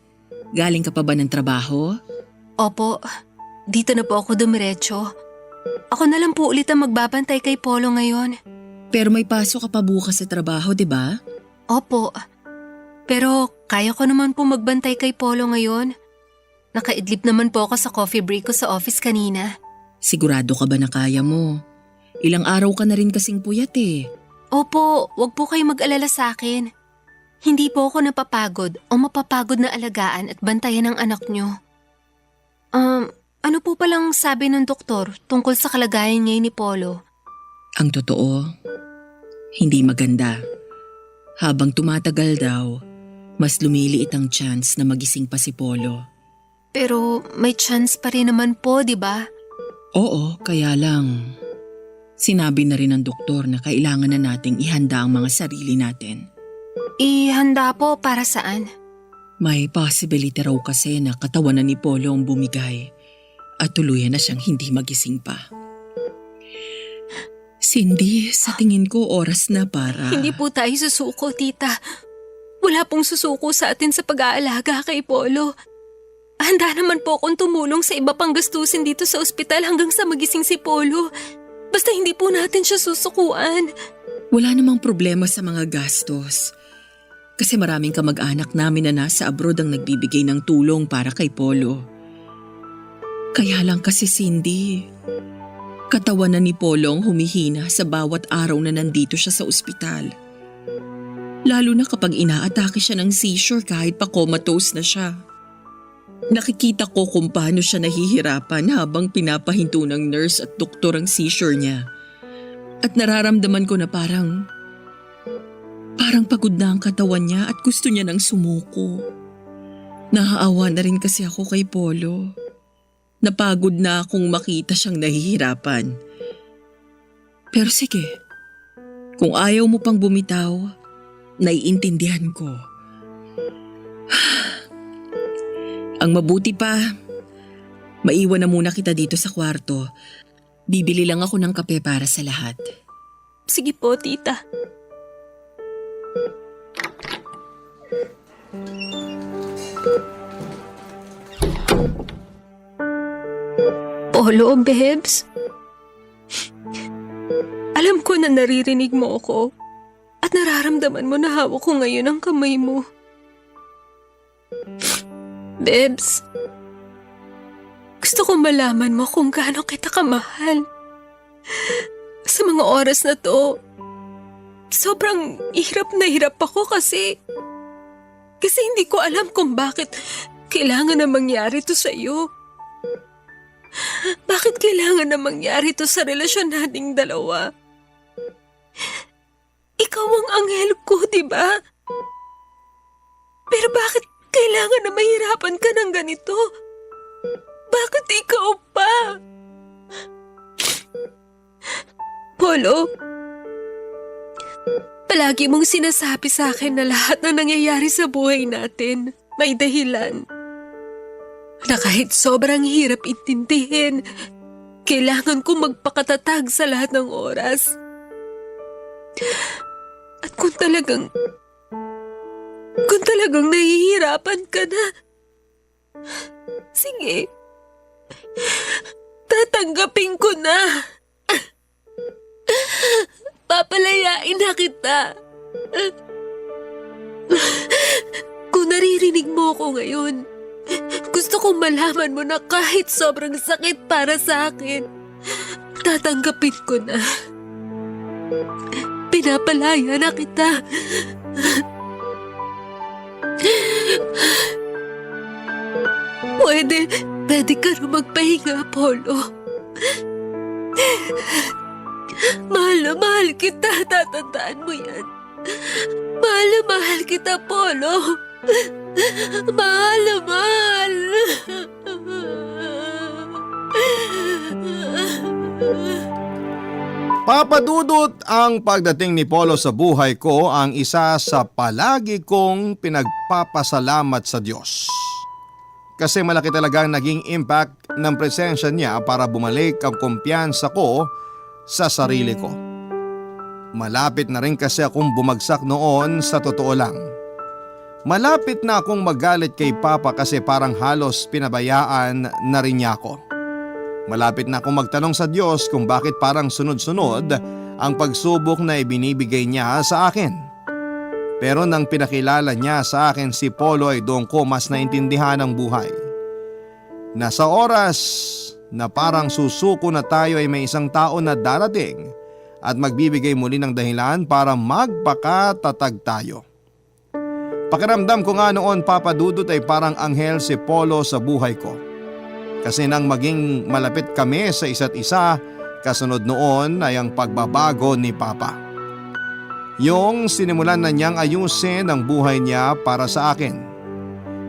Galing ka pa ba ng trabaho? Opo, dito na po ako dumiretso. Ako na lang po ulit ang magbabantay kay Polo ngayon. Pero may pasok ka pa bukas sa trabaho, di ba? Opo, pero kaya ko naman po magbantay kay Polo ngayon. Nakaidlip naman po ako sa coffee break ko sa office kanina. Sigurado ka ba na kaya mo? Ilang araw ka na rin kasing puyat eh. Opo, wag po kayo mag-alala sa akin. Hindi po ako napapagod o mapapagod na alagaan at bantayan ng anak nyo. Ano po palang sabi ng doktor tungkol sa kalagayan ngayon ni Polo? Ang totoo, hindi maganda. Habang tumatagal daw, mas lumiliit ang chance na magising pa si Polo. Pero may chance pa rin naman po, di ba? Oo, kaya lang. Sinabi na rin ng doktor na kailangan na nating ihanda ang mga sarili natin. Ihanda po para saan? May possibility raw kasi na katawan na ni Polo ang bumigay at tuluyan na siyang hindi magising pa. Cindy, sa tingin ko oras na para… Hindi po tayo susuko, tita. Wala pong susuko sa atin sa pag-aalaga kay Polo. Handa naman po akong tumulong sa iba pang gastusin dito sa ospital hanggang sa magising si Polo. Basta hindi po natin siya susukuan. Wala namang problema sa mga gastos. Kasi maraming kamag-anak namin na nasa abroad ang nagbibigay ng tulong para kay Polo. Kaya lang kasi Cindy, katawan na ni Polo ang humihina sa bawat araw na nandito siya sa ospital. Lalo na kapag inaatake siya ng seizure kahit pa comatose na siya. Nakikita ko kung paano siya nahihirapan habang pinapahinto ng nurse at doktor ang seizure niya. At nararamdaman ko na parang pagod na ang katawan niya at gusto niya nang sumuko. Naaawa na rin kasi ako kay Polo. Napagod na akong makita siyang nahihirapan. Pero sige, kung ayaw mo pang bumitaw, naiintindihan ko. Ang mabuti pa, maiwan na muna kita dito sa kwarto. Bibili lang ako ng kape para sa lahat. Sige po, tita. Polo, babes. Alam ko na naririnig mo ako at nararamdaman mo na hawak ko ngayon ang kamay mo. Babes, gusto kong malaman mo kung gaano kita kamahal. Sa mga oras na to, sobrang hirap na hirap ako kasi hindi ko alam kung bakit kailangan na mangyari to sa'yo. Bakit kailangan na mangyari to sa relasyon nating dalawa? Ikaw ang anghel ko, diba? Pero bakit kailangan na mahirapan ka ng ganito? Bakit ikaw pa? Polo, palagi mong sinasabi sa akin na lahat ng nangyayari sa buhay natin may dahilan. Na kahit sobrang hirap intindihin, kailangan kong magpakatatag sa lahat ng oras. At kung talagang nahihirapan ka na, sige, tatanggapin ko na. Papalayain na kita. Kung naririnig mo ako ngayon, gusto kong malaman mo na kahit sobrang sakit para sa akin, tatanggapin ko na. Pinapalaya na kita. Pwede ka na magpahinga, Polo. Mahal na mahal kita, tatandaan mo yan. Mahal na mahal kita, Polo. Mahal na mahal. Papa Dudut, ang pagdating ni Polo sa buhay ko ang isa sa palagi kong pinagpapasalamat sa Diyos. Kasi malaki talagang naging impact ng presensya niya para bumalik ang kumpiyansa ko sa sarili ko. Malapit na rin kasi akong bumagsak noon, sa totoo lang. Malapit na akong magalit kay Papa kasi parang halos pinabayaan na rin niya ako. Malapit na akong magtanong sa Diyos kung bakit parang sunod-sunod ang pagsubok na ibinibigay niya sa akin. Pero nang pinakilala niya sa akin si Polo ay doon ko mas naintindihan ang buhay. Nasa oras na parang susuko na tayo ay may isang tao na darating at magbibigay muli ng dahilan para magpakatatag tayo. Pakiramdam ko nga noon, Papa Dudut, ay parang anghel si Polo sa buhay ko. Kasi nang maging malapit kami sa isa't isa, kasunod noon ay ang pagbabago ni Papa. Yung sinimulan na niyang ayusin ang buhay niya para sa akin.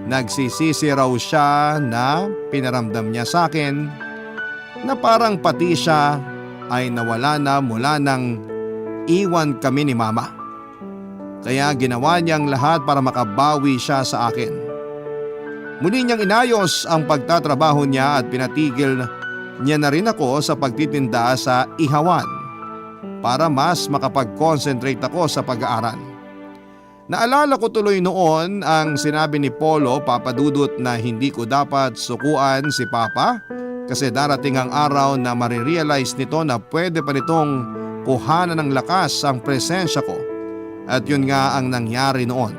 Nagsisisi raw siya na pinaramdam niya sa akin na parang pati siya ay nawala na mula nang iwan kami ni Mama. Kaya ginawa niyang lahat para makabawi siya sa akin. Muli niyang inayos ang pagtatrabaho niya at pinatigil niya na rin ako sa pagtitinda sa ihawan para mas makapag-concentrate ako sa pag-aaral. Naalala ko tuloy noon ang sinabi ni Polo, Papa Dudut, na hindi ko dapat sukuan si Papa kasi darating ang araw na marirealize nito na pwede pa nitong kuhanan ng lakas ang presensya ko. At yun nga ang nangyari noon.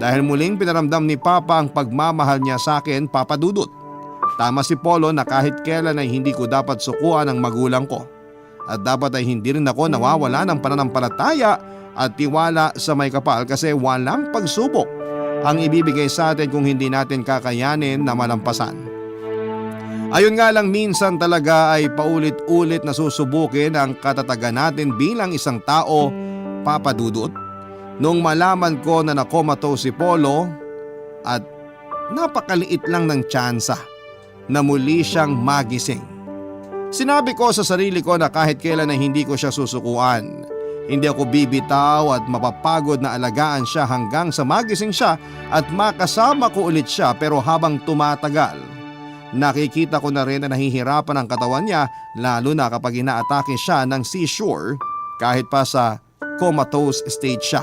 Dahil muling pinaramdam ni Papa ang pagmamahal niya sa akin, Papa Dudut. Tama si Polo na kahit kailan ay hindi ko dapat sukuan ang magulang ko. At dapat ay hindi rin ako nawawala ng pananampalataya at tiwala sa may kapal kasi walang pagsubok ang ibibigay sa atin kung hindi natin kakayanin na malampasan. Ayun nga lang, minsan talaga ay paulit-ulit na susubukin ang katatagan natin bilang isang tao, Papa Dudut. Nung malaman ko na nakomatose si Polo at napakaliit lang ng tsansa na muli siyang magising. Sinabi ko sa sarili ko na kahit kailan ay hindi ko siya susukuan. Hindi ako bibitaw at mapapagod na alagaan siya hanggang sa magising siya at makasama ko ulit siya. Pero habang tumatagal, nakikita ko na rin na nahihirapan ang katawan niya, lalo na kapag inaatake siya ng seizure kahit pa sa comatose stage siya.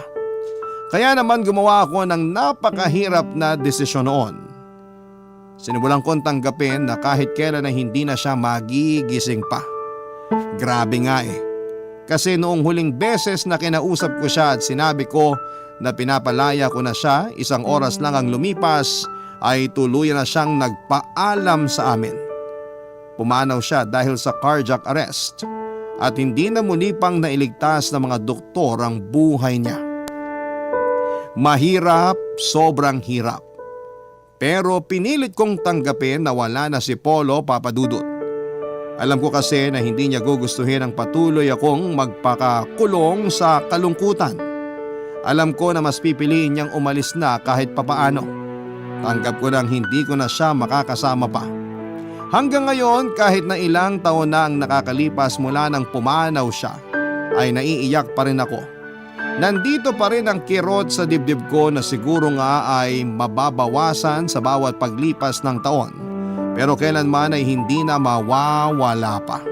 Kaya naman gumawa ako ng napakahirap na desisyon noon. Sinimulan kong tanggapin na kahit kailan na hindi na siya magigising pa. Grabe nga eh. Kasi noong huling beses na kinausap ko siya at sinabi ko na pinapalaya ko na siya, isang oras lang ang lumipas ay tuluyan na siyang nagpaalam sa amin. Pumanaw siya dahil sa cardiac arrest at hindi na muli pang nailigtas ng mga doktor ang buhay niya. Mahirap, sobrang hirap. Pero pinilit kong tanggapin na wala na si Polo, Papa Dudut. Alam ko kasi na hindi niya gugustuhin ang patuloy akong magpakakulong sa kalungkutan. Alam ko na mas pipiliin niyang umalis na kahit papaano. Tanggap ko nang hindi ko na siya makakasama pa. Hanggang ngayon, kahit na ilang taon na ang nakakalipas mula nang pumanaw siya, ay naiiyak pa rin ako. Nandito pa rin ang kirot sa dibdib ko na siguro nga ay mababawasan sa bawat paglipas ng taon. Pero kailanman ay hindi na mawawala pa.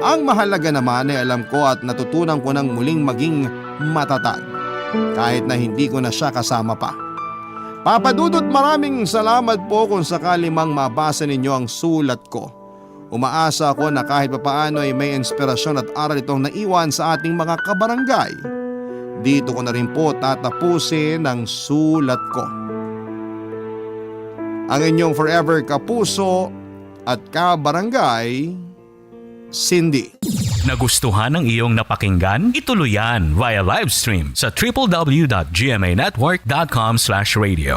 Ang mahalaga naman ay alam ko at natutunan ko ng muling maging matatag kahit na hindi ko na siya kasama pa. Papa Dudut, maraming salamat po kung sakali mang mabasa ninyo ang sulat ko. Umaasa ako na kahit papaano ay may inspirasyon at aral itong naiwan sa ating mga kabarangay. Dito ko na rin po tatapusin ang sulat ko. Ang inyong forever kapuso at kabarangay, Cindy. Nagustuhan ng iyong napakinggan? Ituloy yan via live stream sa www.gmanetwork.com/radio.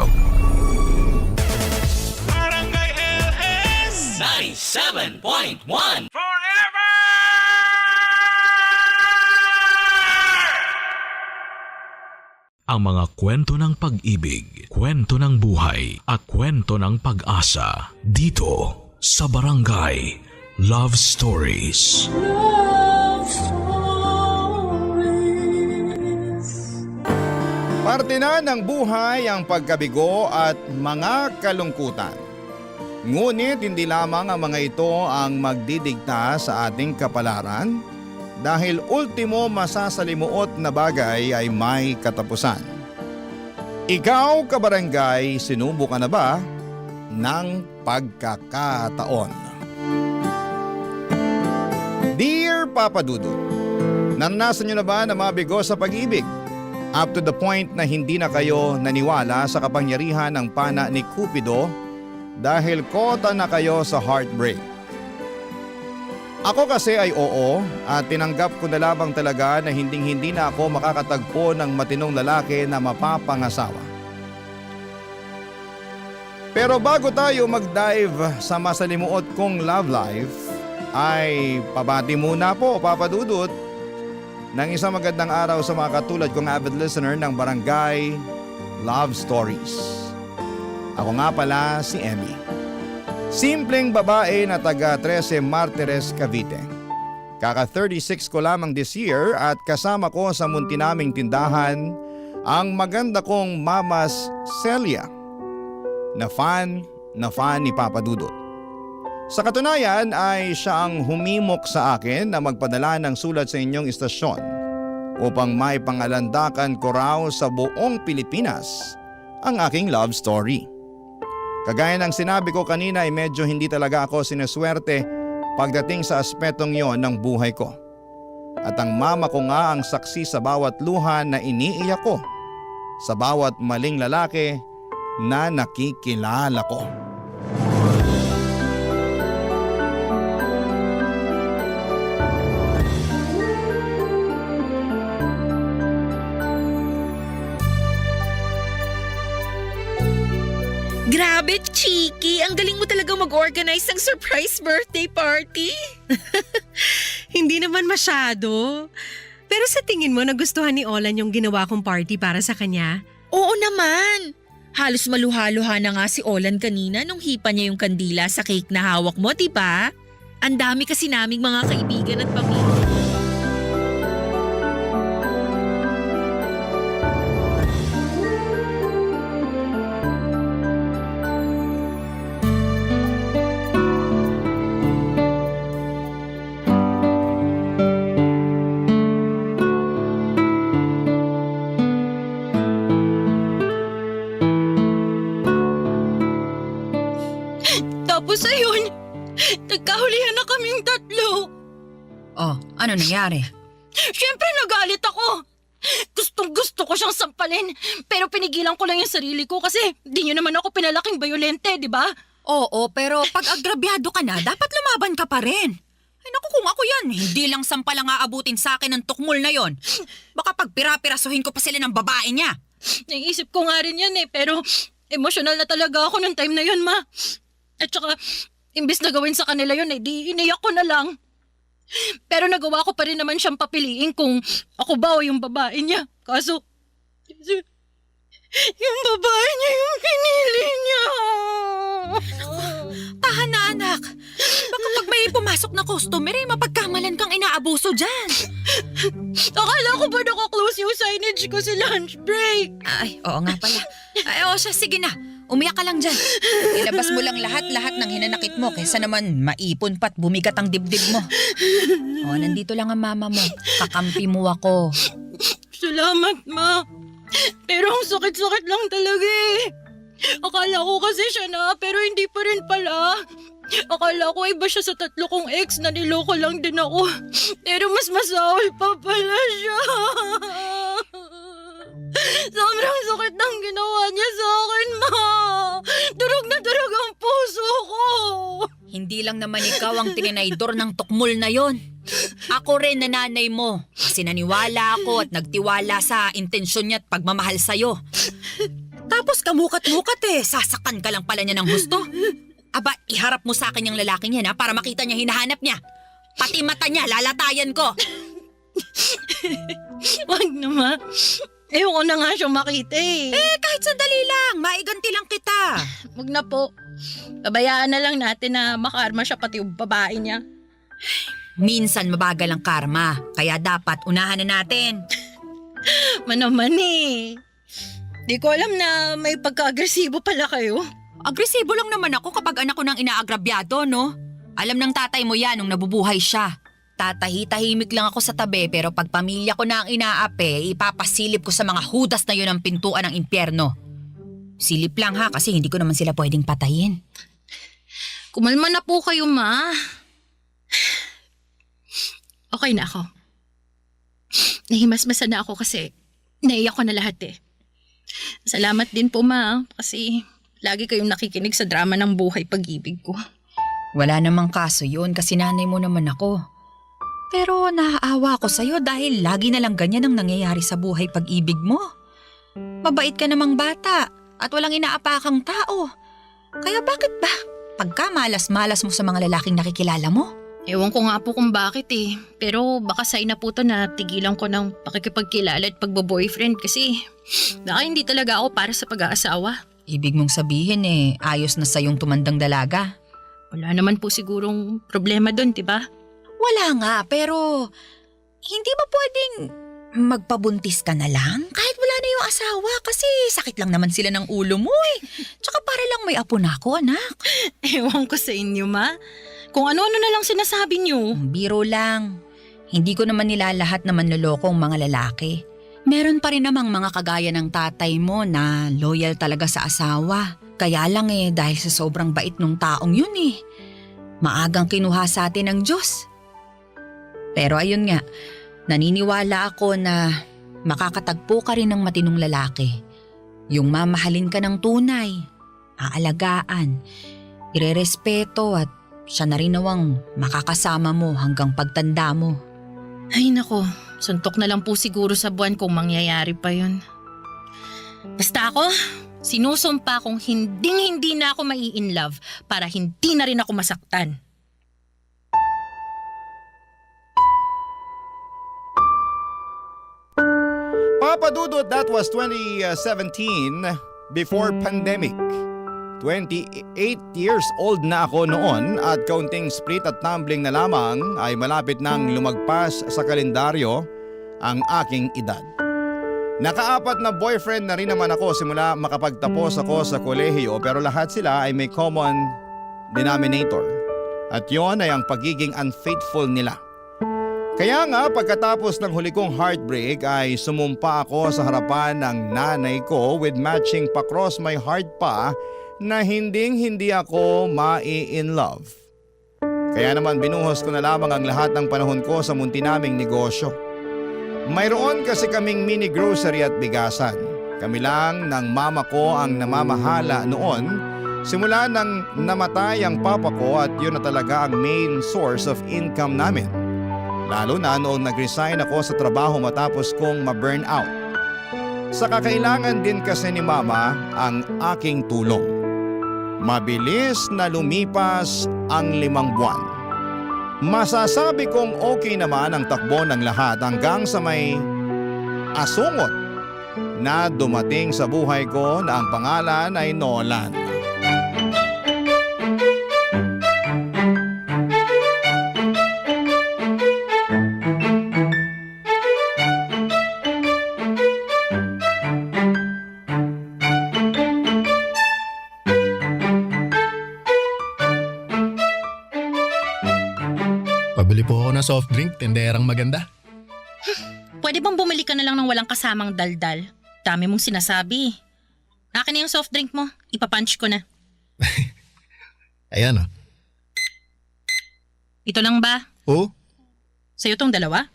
Barangay LS 97.1 Forever ang mga kwento ng pag-ibig, kwento ng buhay at kwento ng pag-asa dito sa Barangay Love Stories. Parte na ng buhay ang pagkabigo at mga kalungkutan. Ngunit hindi lamang ang mga ito ang magdidikta sa ating kapalaran dahil ultimo masasalimuot na bagay ay may katapusan. Ikaw, kabarangay, sinubukan na ba ng pagkakataon? Dear Papa Dudut, naranasan niyo na ba na mabigo sa pag-ibig? Up to the point na hindi na kayo naniwala sa kapangyarihan ng pana ni Cupido dahil kota na kayo sa heartbreak. Ako kasi ay oo at tinanggap ko na lamang talaga na hinding-hindi na ako makakatagpo ng matinong lalaki na mapapangasawa. Pero bago tayo mag-dive sa masalimuot kong love life, ay pabati muna po, Papa Dudut, ng isang magandang araw sa mga katulad kong avid listener ng Barangay Love Stories. Ako nga pala si Emmy. Simpleng babae na taga 13 Martires, Cavite. Kaka 36 ko lamang this year at kasama ko sa munti naming tindahan ang maganda kong mamas Celia na fan ni Papa Dudut. Sa katunayan ay siya ang humimok sa akin na magpadala ng sulat sa inyong istasyon upang may pangalandakan ko raw sa buong Pilipinas ang aking love story. Kagaya ng sinabi ko kanina ay medyo hindi talaga ako sinuswerte pagdating sa aspetong yon ng buhay ko. At ang mama ko nga ang saksi sa bawat luha na iniiyak ko, sa bawat maling lalaki na nakikilala ko. Grabe, Chiki! Ang galing mo talaga mag-organize ng surprise birthday party. Hindi naman masyado. Pero sa tingin mo nagustuhan ni Olan yung ginawa kong party para sa kanya? Oo naman! Halos maluha-luha na nga si Olan kanina nung hipa niya yung kandila sa cake na hawak mo, diba? Ang dami kasi naming mga kaibigan at pamilya. Tapos ayun, nagkahulihan na kaming tatlo. Oh, ano nangyari? Siyempre nagalit ako. Gustong-gusto ko siyang sampalin. Pero pinigilan ko lang yung sarili ko kasi di niyo naman ako pinalaking bayolente, di ba? Oo, pero pag agrabyado ka na, dapat lumaban ka pa rin. Ay naku, kung ako yan, hindi lang sampal ang aabutin sa akin ng tukmol na yon. Baka pag pira-pirasuhin ko pa sila ng babae niya. Naisip ko nga rin yan pero emosyonal na talaga ako nung time na yun, ma. At saka, imbis na gawin sa kanila yun, di iniyak ko na lang. Pero nagawa ko pa rin naman siyang papiliin kung ako ba o yung babae niya. Kaso, yung babae niya yung pinili niya. Tahan na anak. Baka pag may pumasok na customer, mapagkamalan kang inaabuso dyan. Akala ko ba naka-close yung signage ko sa lunch break? Ay, oo nga pala. Ay, oo siya, sige na. Umiyak ka lang dyan. Ilabas mo lang lahat-lahat ng hinanakit mo kaysa naman maipon pa't bumigat ang dibdib mo. O, nandito lang ang mama mo. Kakampi mo ako. Salamat, ma. Pero ang sakit-sakit lang talaga eh. Akala ko kasi siya na, pero hindi pa rin pala. Akala ko iba siya sa 3 kong ex na niloko lang din ako. Pero mas masawal pa pala siya. Sobrang sakit ng ginawa niya sa akin, ma. Durog na durog ang puso ko. Hindi lang naman ikaw ang tininaydor ng tukmol na yon. Ako rin na nanay mo. Kasi naniwala ako at nagtiwala sa intensyon niya at pagmamahal sa'yo. Tapos kamukat-mukat sasakan ka lang pala niya ng husto. Aba, iharap mo sa akin yung lalaking yan para makita niya hinahanap niya. Pati mata niya, lalatayan ko. Wag na, ma. Ayoko na nga siyang makita eh. Kahit sandali lang, maiganti lang kita. Wag na po. Pabayaan na lang natin na makarma siya pati yung babae niya. Minsan mabagal ang karma, kaya dapat unahan na natin. Manaman eh. Di ko alam na may pagka-agresibo pala kayo. Agresibo lang naman ako kapag anak ko nang inaagrabyado, no? Alam ng tatay mo yan nung nabubuhay siya. Tatahi-tahimik lang ako sa tabi pero pag pamilya ko na ang inaape, ipapasilip ko sa mga hudas na yun ang pintuan ng impyerno. Silip lang ha kasi hindi ko naman sila pwedeng patayin. Kumalma na po kayo, ma. Okay na ako. Nahimasmasan na ako kasi naiyak ko na lahat eh. Salamat din po, ma, kasi lagi kayong nakikinig sa drama ng buhay pag-ibig ko. Wala namang kaso yun kasi nanay mo naman ako. Pero naaawa ako sa'yo dahil lagi na lang ganyan ang nangyayari sa buhay pag-ibig mo. Mabait ka namang bata at walang inaapakang tao. Kaya bakit ba pagka malas-malas mo sa mga lalaking nakikilala mo? Ewan ko nga po kung bakit eh. Pero baka sign na po to na tigilan ko ng pakikipagkilala at pagbo-boyfriend kasi baka hindi talaga ako para sa pag-aasawa. Ibig mong sabihin ayos na sa'yong tumandang dalaga. Wala naman po sigurong problema doon, diba? Wala nga, pero hindi ba pwedeng magpabuntis ka na lang? Kahit wala na yung asawa kasi sakit lang naman sila ng ulo mo eh. Tsaka para lang may apo na ako, anak. Ewan ko sa inyo, ma. Kung ano-ano na lang sinasabi niyo. Biro lang. Hindi ko naman nilalahat na manlolokong mga lalaki. Meron pa rin namang mga kagaya ng tatay mo na loyal talaga sa asawa. Kaya lang dahil sa sobrang bait nung taong yun maagang kinuha sa atin ng Diyos. Pero ayun nga, naniniwala ako na makakatagpo ka rin ng matinong lalaki. Yung mamahalin ka ng tunay, aalagaan, irerespeto at siya na rin nawang makakasama mo hanggang pagtanda mo. Ay nako, suntok na lang po siguro sa buwan kung mangyayari pa yun. Basta ako, sinusumpa kong hindi na ako mai-inlove para hindi na rin ako masaktan. Papa Dudut, that was 2017 before pandemic. 28 years old na ako noon at kaunting split at tumbling na lamang ay malapit nang lumagpas sa kalendaryo ang aking edad. Nakaapat na boyfriend na rin naman ako simula makapagtapos ako sa kolehiyo pero lahat sila ay may common denominator. At yon ay ang pagiging unfaithful nila. Kaya nga pagkatapos ng huli kong heartbreak ay sumumpa ako sa harapan ng nanay ko with matching pa-cross my heart pa na hindi ako mai-in love. Kaya naman binuhos ko na lamang ang lahat ng panahon ko sa munti naming negosyo. Mayroon kasi kaming mini grocery at bigasan. Kami lang ng mama ko ang namamahala noon simula nang namatay ang papa ko at yun na talaga ang main source of income namin. Lalo na noong nag-resign ako sa trabaho matapos kong ma-burn out. Sa kakailangan din kasi ni mama ang aking tulong. Mabilis na lumipas ang 5 buwan. Masasabi kong okay naman ang takbo ng lahat hanggang sa may asungot na dumating sa buhay ko na ang pangalan ay Nolan. Pabili po ako ng soft drink, tenderang maganda. Pwede bang bumili ka na lang ng walang kasamang daldal? Dami mong sinasabi. Akin na yung soft drink mo. Ipapunch ko na. Ayan oh. Ito lang ba? Oh? Sa'yo tong dalawa?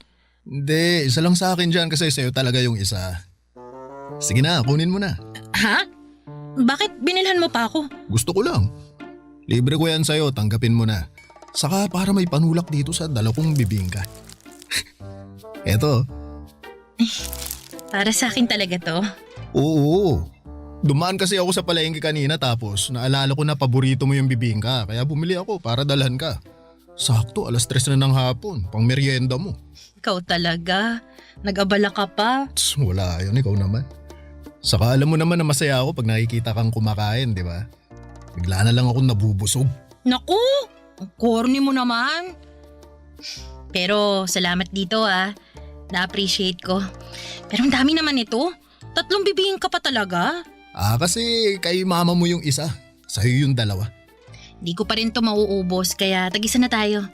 Hindi, isa lang sa akin dyan kasi sa'yo talaga yung isa. Sige na, kunin mo na. Ha? Bakit binilhan mo pa ako? Gusto ko lang. Libre ko yan sa'yo, tanggapin mo na. Saka para may panulak dito sa dala kong bibingka. Eto. Para sa akin talaga to. Oo. Dumaan kasi ako sa palengke kanina tapos naalala ko na paborito mo yung bibingka kaya bumili ako para dalhan ka. Sakto, 3:00 na ng hapon, pang merienda mo. Ikaw talaga. Nag-abala ka pa. Tss, wala yun, ikaw naman. Saka alam mo naman na masaya ako pag nakikita kang kumakain, di ba? Bigla na lang ako nabubusog. Naku! Ang corny mo naman. Pero salamat dito Na-appreciate ko. Pero ang dami naman ito. 3 bibingin ka pa talaga. Kasi kay mama mo yung isa. Sa'yo yung 2. Di ko pa rin to mauubos kaya tag-isa na tayo.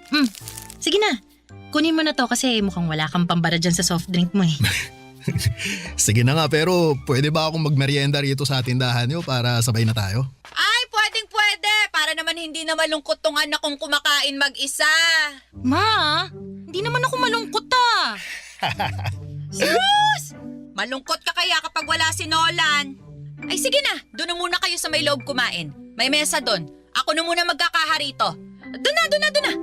Sige na. Kunin mo na to kasi mukhang wala kang pambara dyan sa soft drink mo Sige na nga, pero pwede ba akong magmerienda rito sa tindahan nyo para sabay na tayo? Ay, pwede. Para naman hindi na malungkot tong anak kong kumakain mag-isa. Ma, hindi naman ako malungkot Sus! Malungkot ka kaya kapag wala si Nolan. Ay sige na, doon na muna kayo sa may loob kumain. May mesa doon. Ako na muna magkakaharito. Doon na.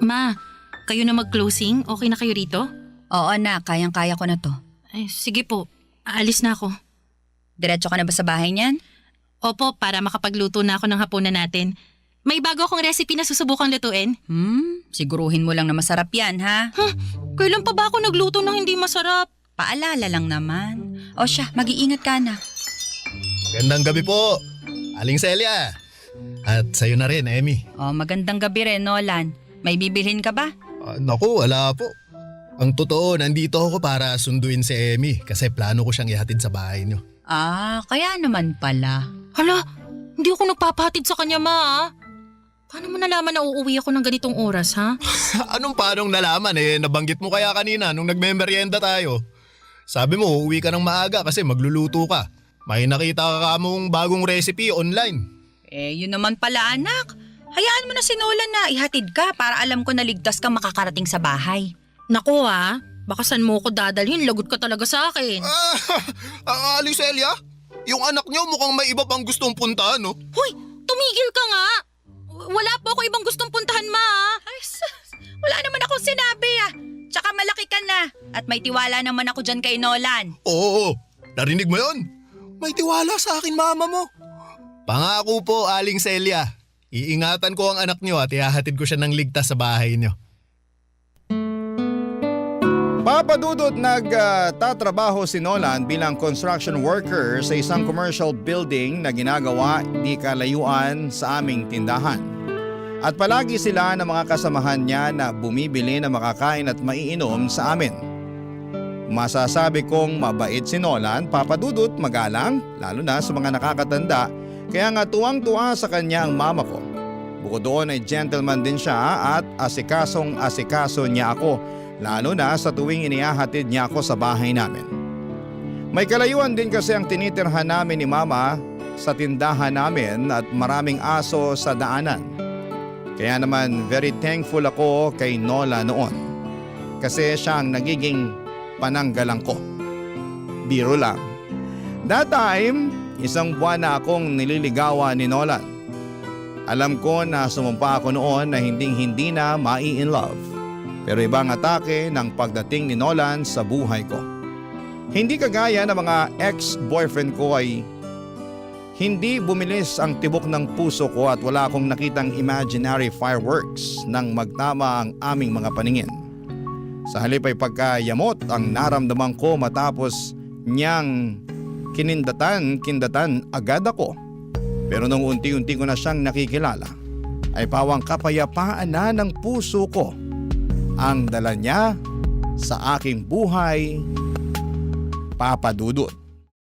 Ma, kayo na mag-closing? Okay na kayo rito? Oo na, kayang-kaya ko na to. Ay, sige po. Aalis na ako. Diretso ka na ba sa bahay niyan? Opo, para makapagluto na ako ng hapunan natin. May bago akong recipe na susubukang lutuin. Siguruhin mo lang na masarap yan, ha? Kailan pa ba ako nagluto ng hindi masarap? Paalala lang naman. O siya, mag-iingat ka na. Magandang gabi po, Aling Celia. At sa'yo na rin, Emmy. O, magandang gabi rin, Nolan. May bibilhin ka ba? Naku, wala po. Ang totoo, nandito ako para sunduin si Emmy kasi plano ko siyang ihatid sa bahay niyo. Kaya naman pala. Hala, hindi ako nagpapahatid sa kanya, Ma. Paano mo nalaman na uuwi ako ng ganitong oras, ha? Anong paanong nalaman nabanggit mo kaya kanina nung nagmemeryenda tayo. Sabi mo, uuwi ka ng maaga kasi magluluto ka. May nakita ka mong bagong recipe online. Yun naman pala, anak. Hayaan mo na si Nolan na ihatid ka para alam ko na ligtas kang makakarating sa bahay. Naku, baka saan mo ko dadalhin? Lagot ka talaga sa akin. Aling Celia, yung anak niyo mukhang may iba pang gustong puntahan, no? Hoy, tumigil ka nga. Wala po ako ibang gustong puntahan, Ma. Ay, wala naman akong sinabi Tsaka malaki ka na. At may tiwala naman ako dyan kay Nolan. Oo, narinig mo yun? May tiwala sa akin mama mo. Pangako po, Aling Celia. Iingatan ko ang anak niyo at ihahatid ko siya ng ligtas sa bahay niyo. Papa Dudut, nagtatrabaho si Nolan bilang construction worker sa isang commercial building na ginagawa di kalayuan sa aming tindahan. At palagi sila ng mga kasamahan niya na bumibili na makakain at maiinom sa amin. Masasabi kong mabait si Nolan, Papa Dudut, magalang, lalo na sa mga nakakatanda, kaya nga tuwang-tuwa sa kanya ang mama ko. Bukod doon ay gentleman din siya at asikasong-asikaso niya ako, lalo na sa tuwing inihahatid niya ako sa bahay namin. May kalayuan din kasi ang tinitirhan namin ni Mama sa tindahan namin at maraming aso sa daanan. Kaya naman very thankful ako kay Nola noon kasi siya ang nagiging pananggalang ko. Biro lang. That time, 1 buwan na akong nililigawan ni Nolan. Alam ko na sumumpa ako noon na hindi na mai-in love. Pero ibang atake ng pagdating ni Nolan sa buhay ko. Hindi kagaya ng mga ex-boyfriend ko ay hindi bumilis ang tibok ng puso ko at wala akong nakitang imaginary fireworks nang magtama ang aming mga paningin. Sa halip ay pagkayamot ang naramdaman ko matapos niyang kindatan agad ako. Pero nung unti-unti ko na siyang nakikilala, ay pawang kapayapaan na ng puso ko ang dala niya sa aking buhay, Papa Dudut.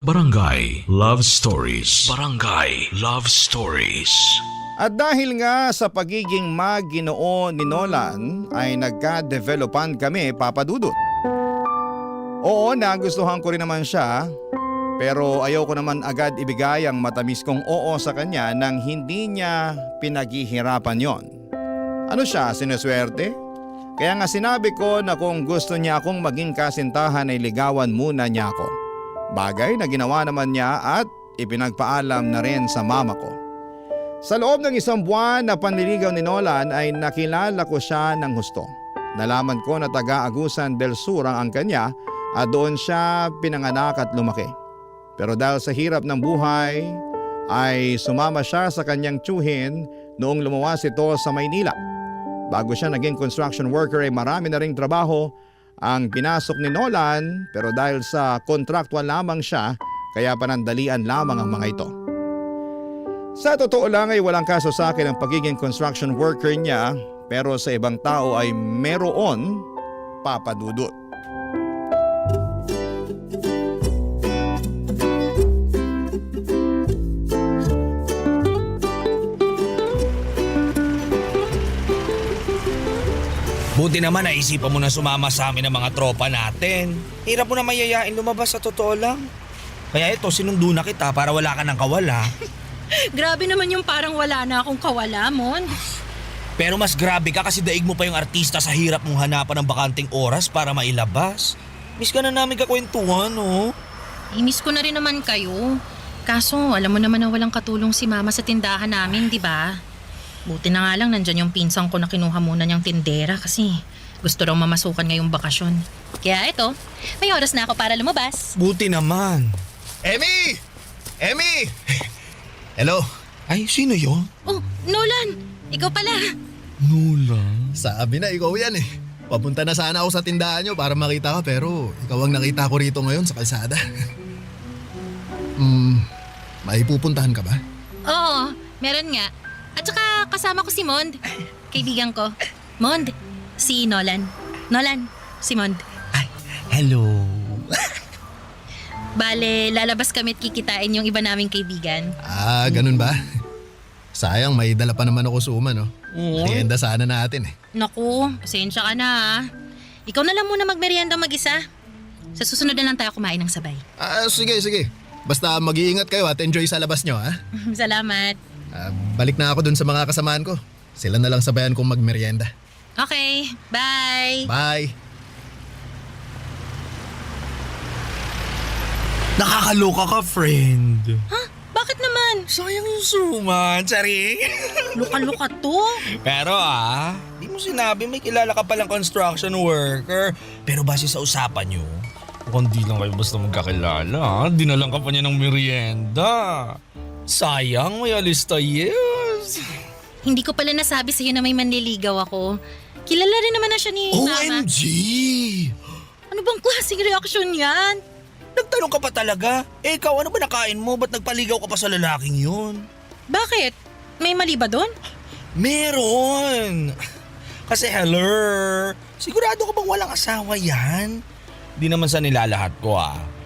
Barangay Love Stories. Barangay Love Stories. At dahil nga sa pagiging maginoo ni Nolan ay nagka-developan kami, Papa Dudut. Oo, nagustuhan ko rin naman siya, pero ayaw ko naman agad ibigay ang matamis kong oo sa kanya nang hindi niya pinaghihirapan yon. Ano siya, sinuswerte? Kaya nga sinabi ko na kung gusto niya akong maging kasintahan ay ligawan muna niya ako. Bagay na ginawa naman niya at ipinagpaalam na rin sa mama ko. Sa loob ng 1 buwan na panliligaw ni Nolan ay nakilala ko siya ng husto. Nalaman ko na taga Agusan del Sur ang angkan niya at doon siya pinanganak at lumaki. Pero dahil sa hirap ng buhay ay sumama siya sa kanyang tiyuhin noong lumuwas ito sa Maynila. Bago siya naging construction worker ay marami na ring trabaho ang pinasok ni Nolan, pero dahil sa kontraktual lamang siya kaya panandalian lamang ang mga ito. Sa totoo lang ay walang kaso sa akin ang pagiging construction worker niya, pero sa ibang tao ay meron, Papa Dudut. Buti naman naisipan mo na sumama sa amin ng mga tropa natin. Hirap mo na mayayain lumabas sa totoo lang. Kaya ito, sinundo na kita para wala ka ng kawala. Grabe naman yung parang wala na akong kawala, Mon. Pero mas grabe ka kasi daig mo pa yung artista sa hirap mong hanapan ng bakanting oras para mailabas. Miss ka na namin kakwentuhan, no? Miss ko na rin naman kayo. Kaso, alam mo naman na walang katulong si Mama sa tindahan namin, di ba? Buti na nga lang nandyan yung pinsang ko na kinuha muna niyang tindera kasi gusto raw mamasukan ngayong bakasyon. Kaya ito, may oras na ako para lumabas. Buti naman. Emmy! Emmy! Hello? Ay, sino yon? Oh, Nolan! Ikaw pala! Nolan? Sabi na, ikaw yan eh. Papunta na sana ako sa tindahan nyo para makita ka pero ikaw ang nakita ko rito ngayon sa kalsada. May pupuntahan ka ba? Oo, meron nga. At saka kasama ko si Mond, kaibigan ko. Mond, si Nolan. Nolan, si Mond. Ay, hello. Bale, lalabas kami at kikitain yung iba naming kaibigan. Ah, ganun ba? Sayang, may dala pa naman ako suma, no? Merienda sana natin eh. Naku, pasensya ka na ha. Ikaw na lang muna magmerienda mag-isa. Sa susunod na lang tayo kumain ng sabay. Ah, sige, sige. Basta mag-iingat kayo at enjoy sa labas nyo, ha? Salamat. Balik na ako dun sa mga kasamaan ko. Sila na lang sabayan kong magmerienda. Okay, bye! Bye! Nakakaloka ka, friend. Ha? Bakit naman? Sayang yung suman, tsari. Luka-luka to. Pero di mo sinabi may kilala ka palang construction worker. Pero base sa usapan nyo, mukhang di lang kayo basta magkakilala. Dinalang ka pa niya ng merienda. Sayang, may alista, yes. Hindi ko pala nasabi sa'yo na may manliligaw ako. Kilala rin naman na siya ni Mama. OMG! Ano bang klaseng reaksyon yan? Nagtanong ka pa talaga? Ikaw, ano ba nakain mo? Ba't nagpaligaw ka pa sa lalaking yun? Bakit? May mali ba doon? Meron! Kasi hello, sigurado ka bang walang asawa yan? Di naman sa nilalahat ko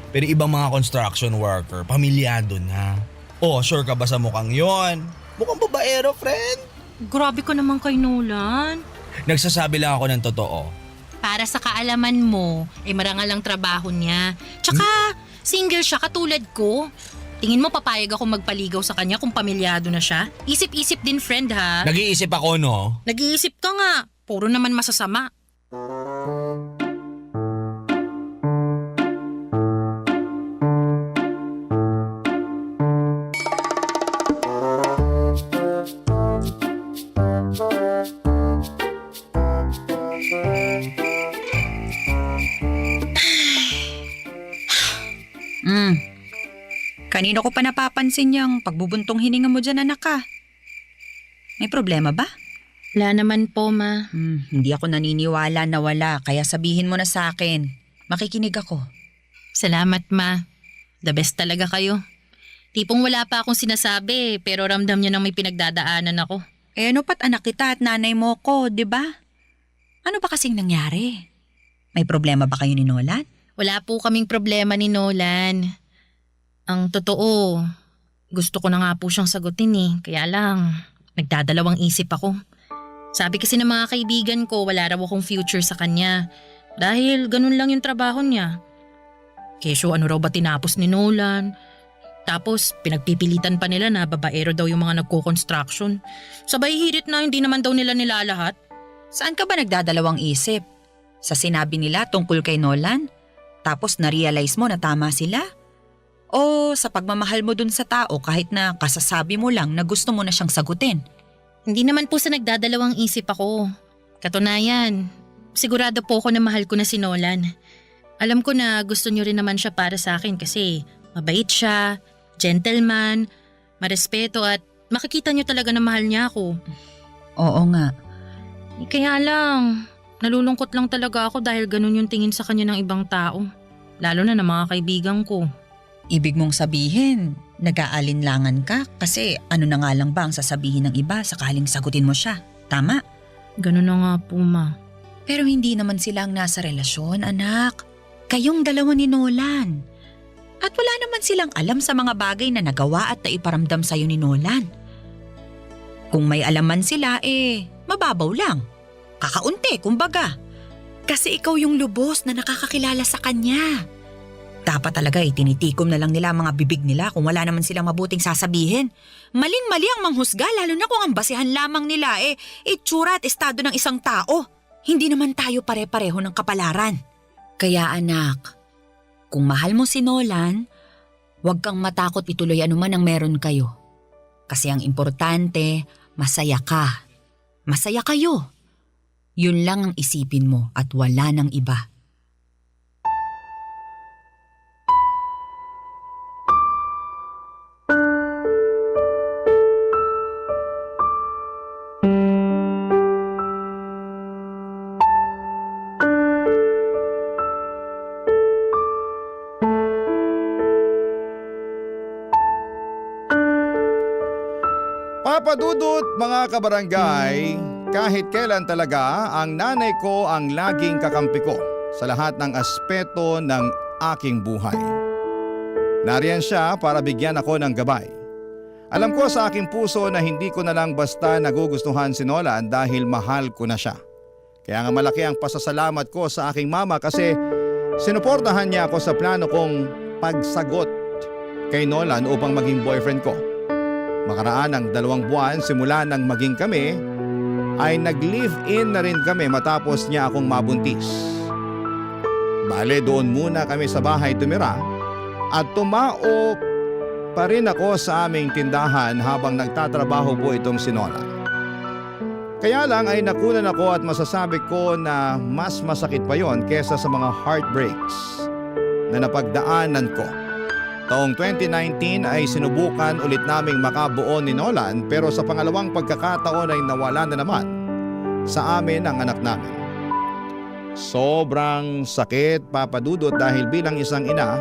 Pero ibang mga construction worker, pamilyado na. Oh, sure ka ba sa mukhang yon? Mukhang babaero, friend. Grabe ka naman kay Nolan. Nagsasabi lang ako ng totoo. Para sa kaalaman mo, marangal ang trabaho niya. Tsaka, single siya katulad ko. Tingin mo papayag ako magpaligaw sa kanya kung pamilyado na siya? Isip-isip din, friend, ha? Nag-iisip ako, no? Nag-iisip ka nga. Puro naman masasama. Kanino ko pa napapansin yung pagbubuntong hininga mo dyan, anak ka? May problema ba? Wala naman po, Ma. Hindi ako naniniwala na wala, kaya sabihin mo na sa akin. Makikinig ako. Salamat, Ma. The best talaga kayo. Tipong wala pa akong sinasabi, pero ramdam niyo nang may pinagdadaanan ako. Ano pat anak kita at nanay mo ko, di ba? Ano ba kasing nangyari? May problema ba kayo ni Nolan? Wala po kaming problema ni Nolan. Ang totoo, gusto ko na nga po siyang sagutin kaya lang, nagdadalawang isip ako. Sabi kasi ng mga kaibigan ko, wala raw akong future sa kanya. Dahil ganun lang yung trabaho niya. Kesyo ano raw ba tinapos ni Nolan? Tapos pinagpipilitan pa nila na babaero daw yung mga nagko-construction. Sabay hirit na hindi naman daw nila nilalahat. Saan ka ba nagdadalawang isip? Sa sinabi nila tungkol kay Nolan? Tapos na-realize mo na tama sila? O sa pagmamahal mo dun sa tao kahit na kasasabi mo lang na gusto mo na siyang sagutin? Hindi naman po sa nagdadalawang isip ako. Katunayan, sigurado po ako na mahal ko na si Nolan. Alam ko na gusto niyo rin naman siya para sa akin kasi mabait siya, gentleman, marespeto at makikita niyo talaga na mahal niya ako. Oo nga. Kaya lang, nalulungkot lang talaga ako dahil ganun yung tingin sa kanya ng ibang tao. Lalo na ng mga kaibigan ko. Ibig mong sabihin, nag-aalinlangan ka kasi ano na nga lang ba ang sasabihin ng iba sakaling sagutin mo siya? Tama? Ganun na nga po, ma. Pero hindi naman sila ang nasa relasyon, anak. Kayong dalawa ni Nolan. At wala naman silang alam sa mga bagay na nagawa at naiparamdam sa'yo ni Nolan. Kung may alaman sila, mababaw lang. Kakaunti, kumbaga. Kasi ikaw yung lubos na nakakakilala sa kanya. Dapat talaga tinitikom na lang nila ang mga bibig nila kung wala naman silang mabuting sasabihin. Maling-mali ang manghusga lalo na kung ang basehan lamang nila itsura at estado ng isang tao. Hindi naman tayo pare-pareho ng kapalaran. Kaya anak, kung mahal mo si Nolan, huwag kang matakot ituloy anuman ang meron kayo. Kasi ang importante, masaya ka. Masaya kayo. Yun lang ang isipin mo at wala nang iba. Papadudot mga kabarangay, kahit kailan talaga ang nanay ko ang laging kakampi ko sa lahat ng aspeto ng aking buhay. Nariyan siya para bigyan ako ng gabay. Alam ko sa aking puso na hindi ko na lang basta nagugustuhan si Nolan dahil mahal ko na siya. Kaya nga malaki ang pasasalamat ko sa aking mama kasi sinuportahan niya ako sa plano kong pagsagot kay Nolan upang maging boyfriend ko. Makaraan ng 2 buwan simula nang maging kami, ay nag-live-in na rin kami matapos niya akong mabuntis. Bale doon muna kami sa bahay tumira at tumao pa rin ako sa aming tindahan habang nagtatrabaho po itong si Nolan. Kaya lang ay nakunan ako at masasabi ko na mas masakit pa yon kesa sa mga heartbreaks na napagdaanan ko. Taong 2019 ay sinubukan ulit naming makabuo ni Nolan pero sa pangalawang pagkakataon ay nawala na naman sa amin ang anak namin. Sobrang sakit, Papadudot, dahil bilang isang ina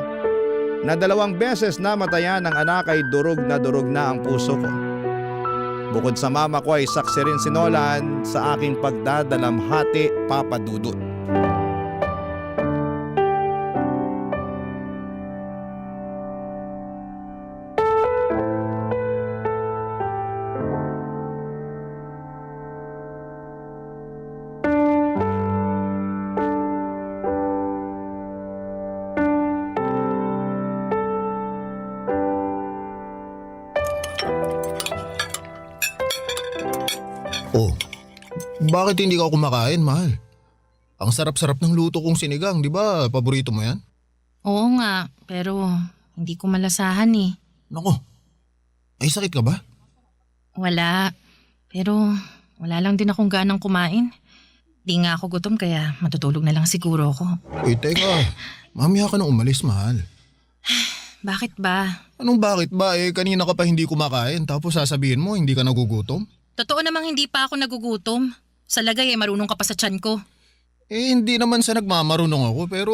na 2 beses namatayan ng anak ay durog na ang puso ko. Bukod sa mama ko ay saksi rin si Nolan sa aking pagdadalamhati, Papadudot. Oh, bakit hindi ka kumakain, mahal? Ang sarap-sarap ng luto kong sinigang, di ba? Paborito mo yan? Oo nga, pero hindi ko malasahan eh. Nako, ay sakit ka ba? Wala, pero wala lang din akong ganang kumain. Di nga ako gutom kaya matutulog na lang siguro ako. Uy, teka, mamaya ka nang umalis, mahal. Bakit ba? Anong bakit ba? Kanina ka pa hindi kumakain tapos sasabihin mo hindi ka nagugutom? Totoo namang hindi pa ako nagugutom. Sa lagay marunong ka pa sa tiyan ko. Hindi naman sa nagmamarunong ako pero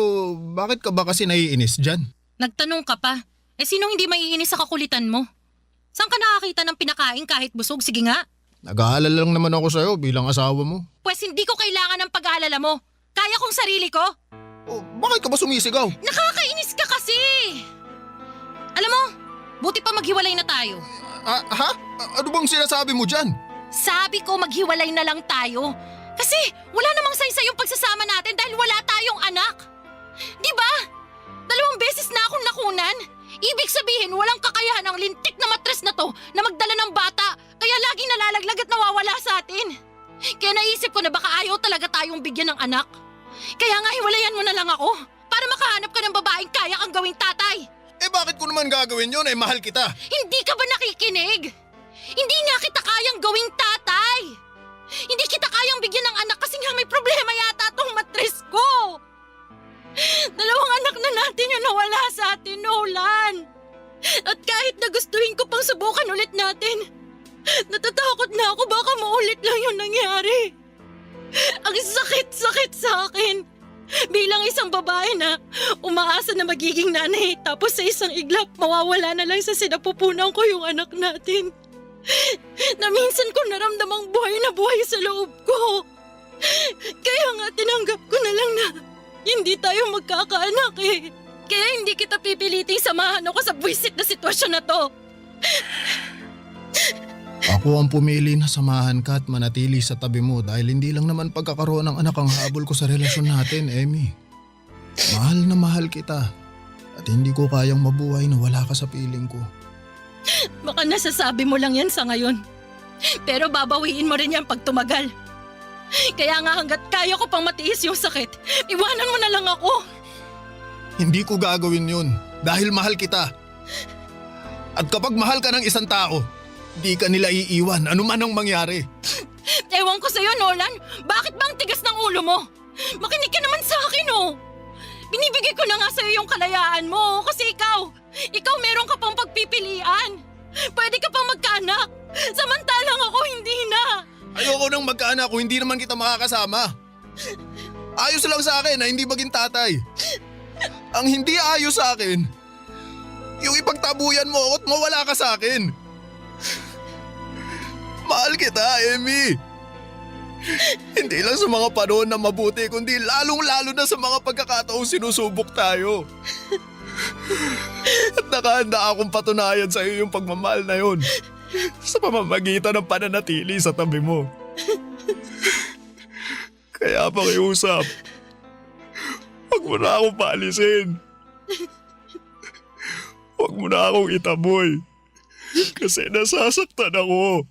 bakit ka ba kasi naiinis dyan? Nagtanong ka pa. Sinong hindi maiinis sa kakulitan mo? Saan ka nakakita ng pinakain kahit busog? Sige nga. Nag-aalala lang naman ako sa'yo bilang asawa mo. Pues hindi ko kailangan ng pag-aalala mo. Kaya kong sarili ko. Oh, bakit ka ba sumisigaw? Nakakainis ka kasi. Alam mo, buti pa maghiwalay na tayo. Ha? Ano bang sinasabi mo dyan? Sabi ko maghiwalay na lang tayo. Kasi wala namang saysay yung pagsasama natin dahil wala tayong anak. Di ba? 2 beses na akong nakunan. Ibig sabihin walang kakayahan ang lintik na matres na to na magdala ng bata. Kaya laging nalalaglag at nawawala sa atin. Kaya naisip ko na baka ayaw talaga tayong bigyan ng anak. Kaya nga hiwalayan mo na lang ako para makahanap ka ng babaeng kaya kang gawing tatay. Bakit ko naman gagawin yun? Mahal kita. Hindi ka ba nakikinig? Hindi nga kita kayang gawing tatay. Hindi kita kayang bigyan ng anak kasi nga may problema yata tong matres ko. 2 anak na natin yung nawala sa atin, Nolan. At kahit na gustuhin ko pang subukan ulit natin, natatakot na ako baka maulit lang yung nangyari. Ang sakit-sakit sa akin. Bilang isang babae na umaasa na magiging nanay tapos sa isang iglap mawawala na lang sa sinapupunan ko yung anak natin. Na minsan ko naramdamang buhay na buhay sa loob ko. Kaya nga tinanggap ko na lang na hindi tayo magkakaanak eh. Kaya hindi kita pipiliting samahan ako sa buwisit na sitwasyon na to. Ako ang pumili na samahan ka at manatili sa tabi mo dahil hindi lang naman pagkakaroon ng anak ang habol ko sa relasyon natin, Emmy. Mahal na mahal kita at hindi ko kayang mabuhay na wala ka sa piling ko. Baka nasasabi mo lang yan sa ngayon. Pero babawiin mo rin yan pag tumagal. Kaya nga hanggat kaya ko pang matiis yung sakit, iwanan mo na lang ako. Hindi ko gagawin yun dahil mahal kita. At kapag mahal ka ng isang tao, di ka nila iiwan anuman ang mangyari. Ewan ko sa'yo, Nolan. Bakit ba ang tigas ng ulo mo? Makinig ka naman sa akin, oh. Binibigay ko na nga sa'yo yung kalayaan mo kasi ikaw meron ka pang pagpipilian. Pwede ka pang magkaanak. Samantalang ako hindi na. Ayoko nang magkaanak kung hindi naman kita makakasama. Ayos lang sa akin na hindi maging tatay. Ang hindi ayos sa akin, yung ipagtabuyan mo ako at mawala ka sa akin. Mahal kita, Emmy. Hindi lang sa mga panahon na mabuti, kundi lalong-lalo na sa mga pagkakataong sinusubok tayo. At nakahanda akong patunayan sa iyo yung pagmamahal na yun sa pamamagitan ng pananatili sa tabi mo. Kaya pakiusap, huwag mo na akong paalisin. Huwag mo na akong itaboy kasi nasasaktan ako.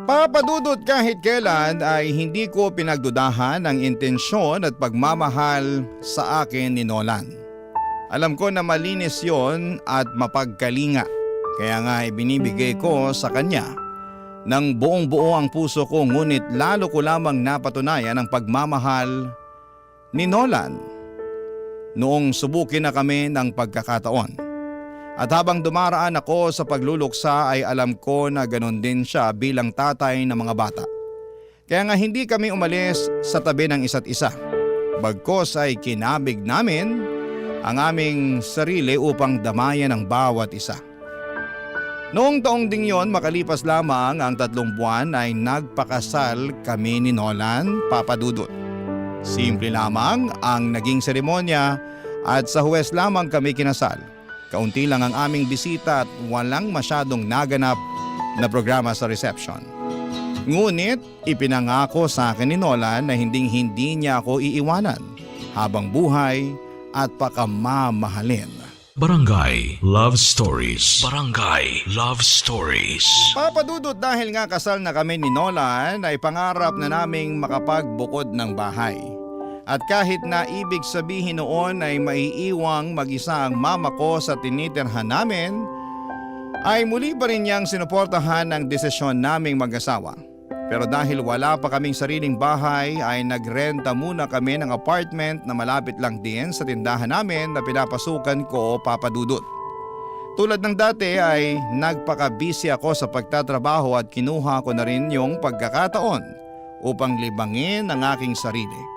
Papa Dudut, kahit kailan ay hindi ko pinagdudahan ang intensyon at pagmamahal sa akin ni Nolan. Alam ko na malinis yon at mapagkalinga, kaya nga ibinibigay ko sa kanya ng buong buo ang puso ko, ngunit lalo ko lamang napatunayan ang pagmamahal ni Nolan noong subukin na kami ng pagkakataon. At habang dumaraan ako sa pagluluksa ay alam ko na ganon din siya bilang tatay ng mga bata. Kaya nga hindi kami umalis sa tabi ng isa't isa. Bagkos ay kinabig namin ang aming sarili upang damayan ang bawat isa. Noong taong ding yon, makalipas lamang ang 3 buwan ay nagpakasal kami ni Nolan, Papa Dudut. Simple lamang ang naging seremonya at sa Huwes lamang kami kinasal. Kaunti lang ang aming bisita at walang masyadong naganap na programa sa reception. Ngunit ipinangako sa akin ni Nolan na hindi niya ako iiwanan habang buhay at pakamamahalin. Barangay Love Stories. Barangay Love Stories. Papa Dudut, dahil nga kasal na kami ni Nolan ay pangarap na naming makapagbukod ng bahay. At kahit na ibig sabihin noon ay maiiwang mag-isa ang mama ko sa tinitirhan namin, ay muli pa rin niyang sinuportahan ang desisyon naming mag-asawa. Pero dahil wala pa kaming sariling bahay ay nagrenta muna kami ng apartment na malapit lang din sa tindahan namin na pinapasukan ko, Papa Dudut. Tulad ng dati ay nagpaka-busy ako sa pagtatrabaho at kinuha ko na rin yung pagkakataon upang libangin ang aking sarili.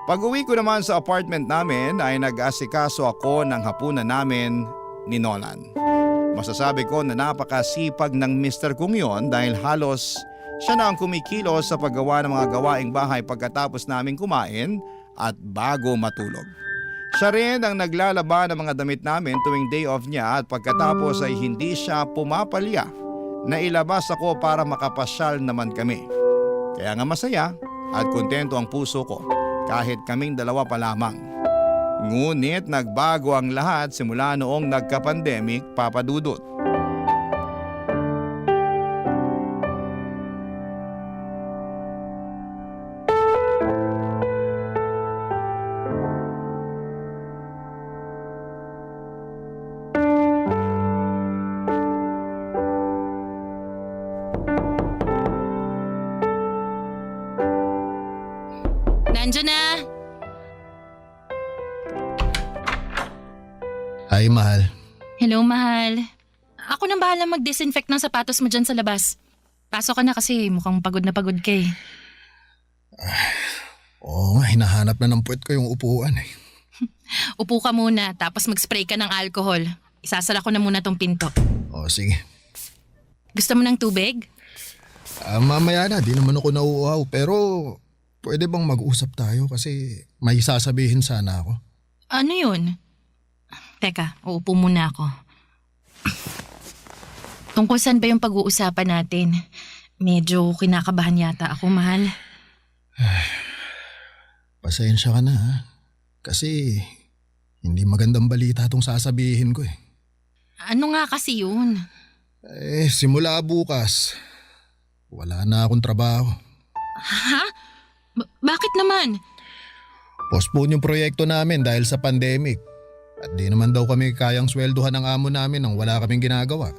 Pag-uwi ko naman sa apartment namin ay nag-asikaso ako ng hapunan namin ni Nolan. Masasabi ko na napakasipag ng mister kong yon dahil halos siya na ang kumikilos sa paggawa ng mga gawaing bahay pagkatapos naming kumain at bago matulog. Siya rin ang naglalaba ng mga damit namin tuwing day off niya at pagkatapos ay hindi siya pumapalya na ilabas ako para makapasyal naman kami. Kaya nga masaya at kontento ang puso ko kahit kaming dalawa pa lamang. Ngunit nagbago ang lahat simula noong nagka-pandemic, Papa Dudut. Nandyan na. Hi, mahal. Hello, mahal. Ako nang bahala mag-disinfect ng sapatos mo dyan sa labas. Pasok ka na kasi mukhang pagod na pagod ka eh. Oo nga, hinahanap na ng puwet ko yung upuan eh. Upo ka muna tapos mag-spray ka ng alcohol. Isasara ko na muna tong pinto. O sige. Gusto mo ng tubig? Mamaya na, di naman ako nauuhaw. Pero pwede bang mag-usap tayo kasi may sasabihin sana ako. Ano yun? Teka, uupo muna ako. Tungkol saan ba yung pag-uusapan natin? Medyo kinakabahan yata ako, mahal. Pasensya ka na ha. Kasi hindi magandang balita itong sasabihin ko eh. Ano nga kasi yun? Simula bukas, wala na akong trabaho. Ha? Bakit naman? Postpone yung proyekto namin dahil sa pandemic. At di naman daw kami kayang swelduhan ng amo namin nang wala kaming ginagawa.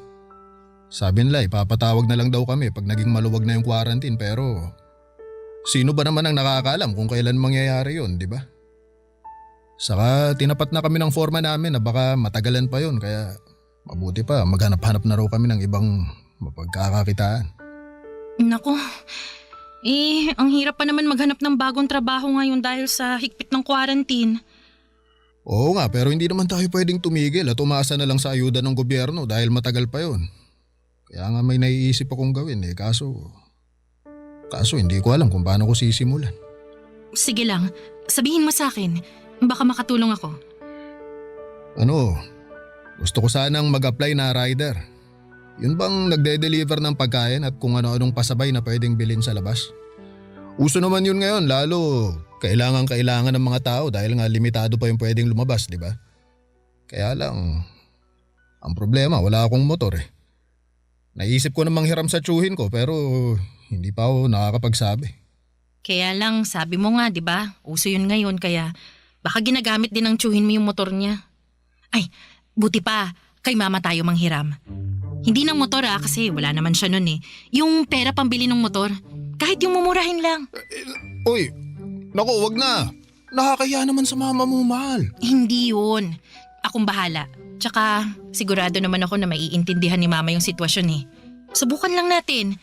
Sabi nila ipapatawag na lang daw kami pag naging maluwag na yung quarantine pero sino ba naman ang nakakaalam kung kailan mangyayari yun, di ba? Saka tinapat na kami ng forma namin na baka matagalan pa yun kaya mabuti pa maghanap-hanap na raw kami ng ibang mapagkakakitaan. Nako, ang hirap pa naman maghanap ng bagong trabaho ngayon dahil sa higpit ng quarantine. Oo nga pero hindi naman tayo pwedeng tumigil at umasa na lang sa ayuda ng gobyerno dahil matagal pa yun. Kaya nga may naiisip akong gawin kaso hindi ko alam kung paano ko sisimulan. Sige lang, sabihin mo sa akin, baka makatulong ako. Gusto ko sanang mag-apply na rider. Yun bang nagde-deliver ng pagkain at kung ano-anong pasabay na pwedeng bilhin sa labas? Uso naman yun ngayon lalo kailangan ng mga tao dahil nga limitado pa yung pwedeng lumabas, di ba? Kaya lang, ang problema wala akong motor eh. Naisip ko namang hiram sa tsuhin ko pero hindi pa ako nakakapagsabi. Kaya lang, sabi mo nga, di ba? Uso yun ngayon kaya baka ginagamit din ng tsuhin mo yung motor niya. Ay, buti pa, kay mama tayo manghiram. Hindi ng motor kasi wala naman siya nun eh. Yung pera pambili ng motor, kahit yung mumurahin lang. Uy, naku wag na. Nakakaya naman sa mama mo, mahal. Hindi yun. Akong bahala. Tsaka sigurado naman ako na maiintindihan ni mama yung sitwasyon eh. Subukan lang natin.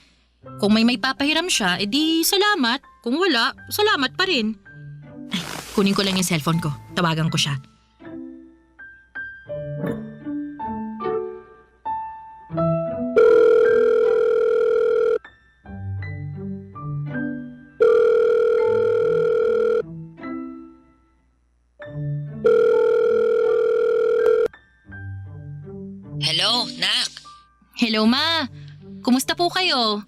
Kung may papahiram siya, edi salamat. Kung wala, salamat pa rin. Ay, kunin ko lang yung cellphone ko. Tawagan ko siya. Hello, Nak. Hello ma, kumusta po kayo?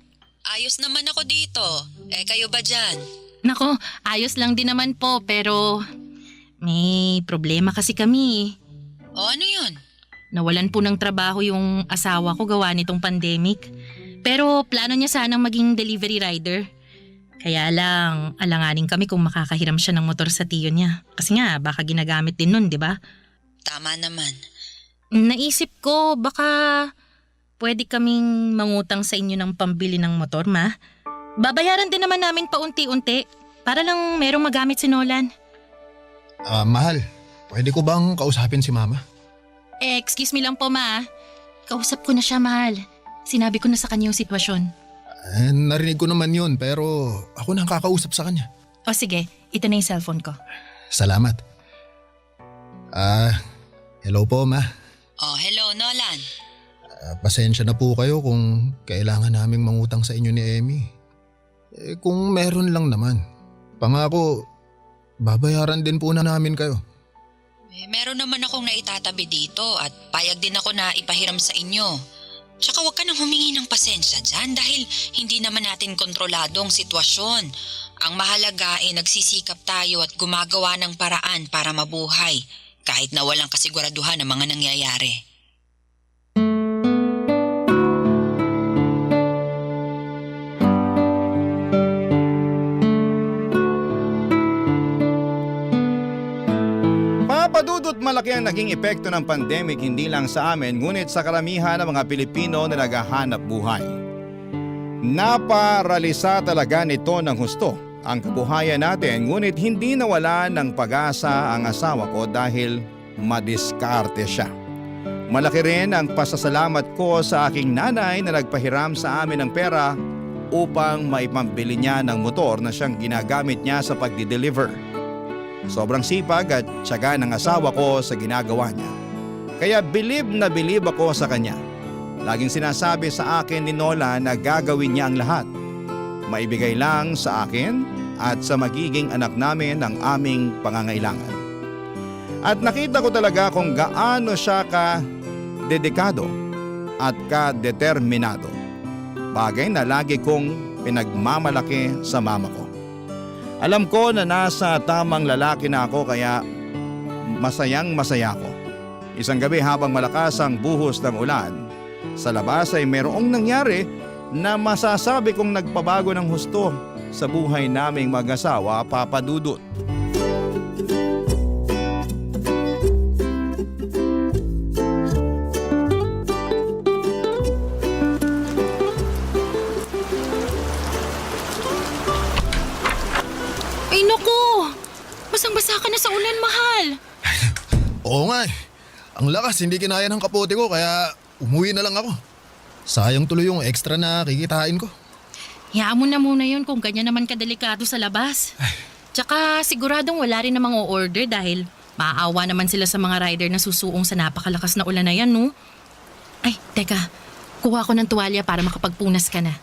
Ayos naman ako dito. Kayo ba dyan? Nako, ayos lang din naman po pero may problema kasi kami. O ano yun? Nawalan po ng trabaho yung asawa ko gawa nitong pandemic. Pero plano niya sanang maging delivery rider. Kaya lang, alanganin kami kung makakahiram siya ng motor sa tiyo niya. Kasi nga, baka ginagamit din nun, di ba? Tama naman. Naisip ko, baka pwede kaming mangutang sa inyo ng pambili ng motor, ma. Babayaran din naman namin paunti-unti para lang merong magamit si Nolan. Mahal, pwede ko bang kausapin si mama? Excuse me lang po, ma. Kausap ko na siya, mahal. Sinabi ko na sa kanya yung sitwasyon. Narinig ko naman yun pero ako na ang kakausap sa kanya. O sige, ito na yung cellphone ko. Salamat. Hello po, ma. Oh, hello, Nolan. Pasensya na po kayo kung kailangan naming mangutang sa inyo ni Emmy. Kung meron lang naman. Pangako, babayaran din po na namin kayo. Meron naman akong naitatabi dito at payag din ako na ipahiram sa inyo. Tsaka huwag ka nang humingi ng pasensya dyan dahil hindi naman natin kontrolado ang sitwasyon. Ang mahalaga ay nagsisikap tayo at gumagawa ng paraan para mabuhay kahit na walang kasiguraduhan ng mga nangyayari. Papadudot malaki ang naging epekto ng pandemic hindi lang sa amin ngunit sa karamihan ng mga Pilipino na naghahanap buhay. Naparalisa talaga nito ng husto ang kabuhayan natin, ngunit hindi nawala ng pag-asa ang asawa ko dahil madiskarte siya. Malaki rin ang pasasalamat ko sa aking nanay na nagpahiram sa amin ng pera upang maipambili niya ng motor na siyang ginagamit niya sa pagdi-deliver. Sobrang sipag at tiyaga ng asawa ko sa ginagawa niya. Kaya bilib na bilib ako sa kanya. Laging sinasabi sa akin ni Nola na gagawin niya ang lahat. Maibigay lang sa akin at sa magiging anak namin ang aming pangangailangan. At nakita ko talaga kung gaano siya ka-dedikado at ka-determinado. Bagay na lagi kong pinagmamalaki sa mama ko. Alam ko na nasa tamang lalaki na ako kaya masayang masaya ako. Isang gabi habang malakas ang buhos ng ulan, sa labas ay mayroong nangyari na masasabi kong nagpabago ng husto sa buhay naming mag-asawa, Papa Dudut. Ay naku! Basang-basa ka na sa ulan, mahal. Oo nga eh. Ang lakas, hindi kinaya ng kapote ko kaya umuwi na lang ako. Sayang tuloy yung extra na kikitain ko. Hayaan mo na muna yun kung ganyan naman kadelikado sa labas. Tsaka siguradong wala rin namang o-order dahil maaawa naman sila sa mga rider na susuong sa napakalakas na ulan na yan, no? Ay, teka. Kuha ko ng tuwalya para makapagpunas ka na.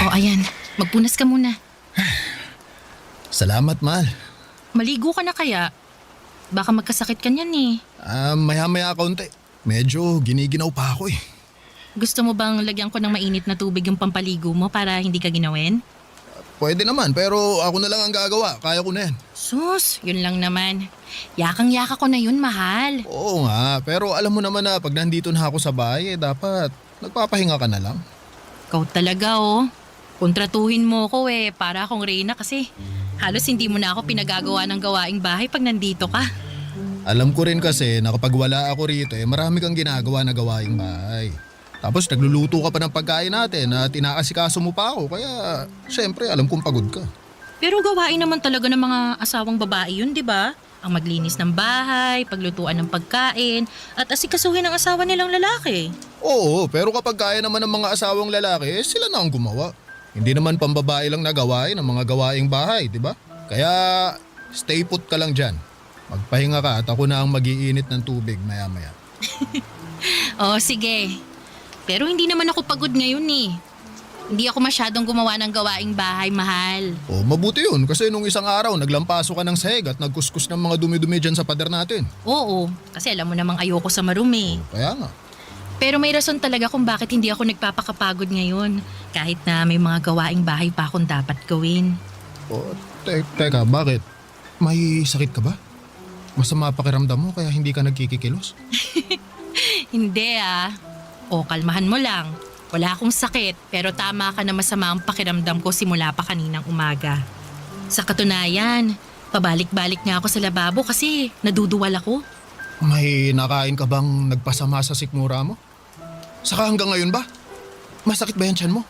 O ayan, magpunas ka muna. Salamat, mahal. Maligo ka na kaya? Baka magkasakit ka niyan eh. Maya-maya kaunti. Medyo giniginaw pa ako eh. Gusto mo bang lagyan ko ng mainit na tubig yung pampaligo mo para hindi ka ginawin? Pwede naman pero ako na lang ang gagawa. Kaya ko na yan. Sus, yun lang naman. Yakang-yaka ko na yun, mahal. Oo nga, pero alam mo naman na pag nandito na ako sa bahay, dapat nagpapahinga ka na lang. Ikaw talaga oh. Kontratuhin mo ko eh, para akong Reyna kasi halos hindi mo na ako pinagagawa ng gawaing bahay pag nandito ka. Alam ko rin kasi na kapag wala ako rito marami kang ginagawa na gawaing bahay. Tapos nagluluto ka pa ng pagkain natin at inaasikaso mo pa ako kaya syempre alam kong pagod ka. Pero gawain naman talaga ng mga asawang babae yun, di ba? Ang maglinis ng bahay, paglutuan ng pagkain, at asikasuhin ang asawa nilang lalaki. Oo, pero kapag kaya naman ng mga asawang lalaki, sila na ang gumawa. Hindi naman pambabae lang na gawain ang mga gawaing bahay, di ba? Kaya stay put ka lang dyan. Magpahinga ka at ako na ang mag-iinit ng tubig maya-maya. Oh, sige. Pero hindi naman ako pagod ngayon eh. Hindi ako masyadong gumawa ng gawaing bahay, mahal. Oh, mabuti yun kasi nung isang araw naglampaso ka ng sahig at nagkuskus ng mga dumi-dumi dyan sa pader natin. Oo, kasi alam mo namang ayoko sa marumi. Kaya nga. Pero may rason talaga kung bakit hindi ako nagpapakapagod ngayon. Kahit na may mga gawaing bahay pa akong dapat gawin. Oh, teka, bakit? May sakit ka ba? Masama pakiramdam mo kaya hindi ka nagkikikilos? Hindi ah. O, kalmahan mo lang. Wala akong sakit pero tama ka na masama ang pakiramdam ko simula pa kaninang umaga. Sa katunayan, pabalik-balik nga ako sa lababo kasi naduduwal ako. May nakain ka bang nagpasama sa sikmura mo? Saka hanggang ngayon ba? Masakit ba yan tiyan mo?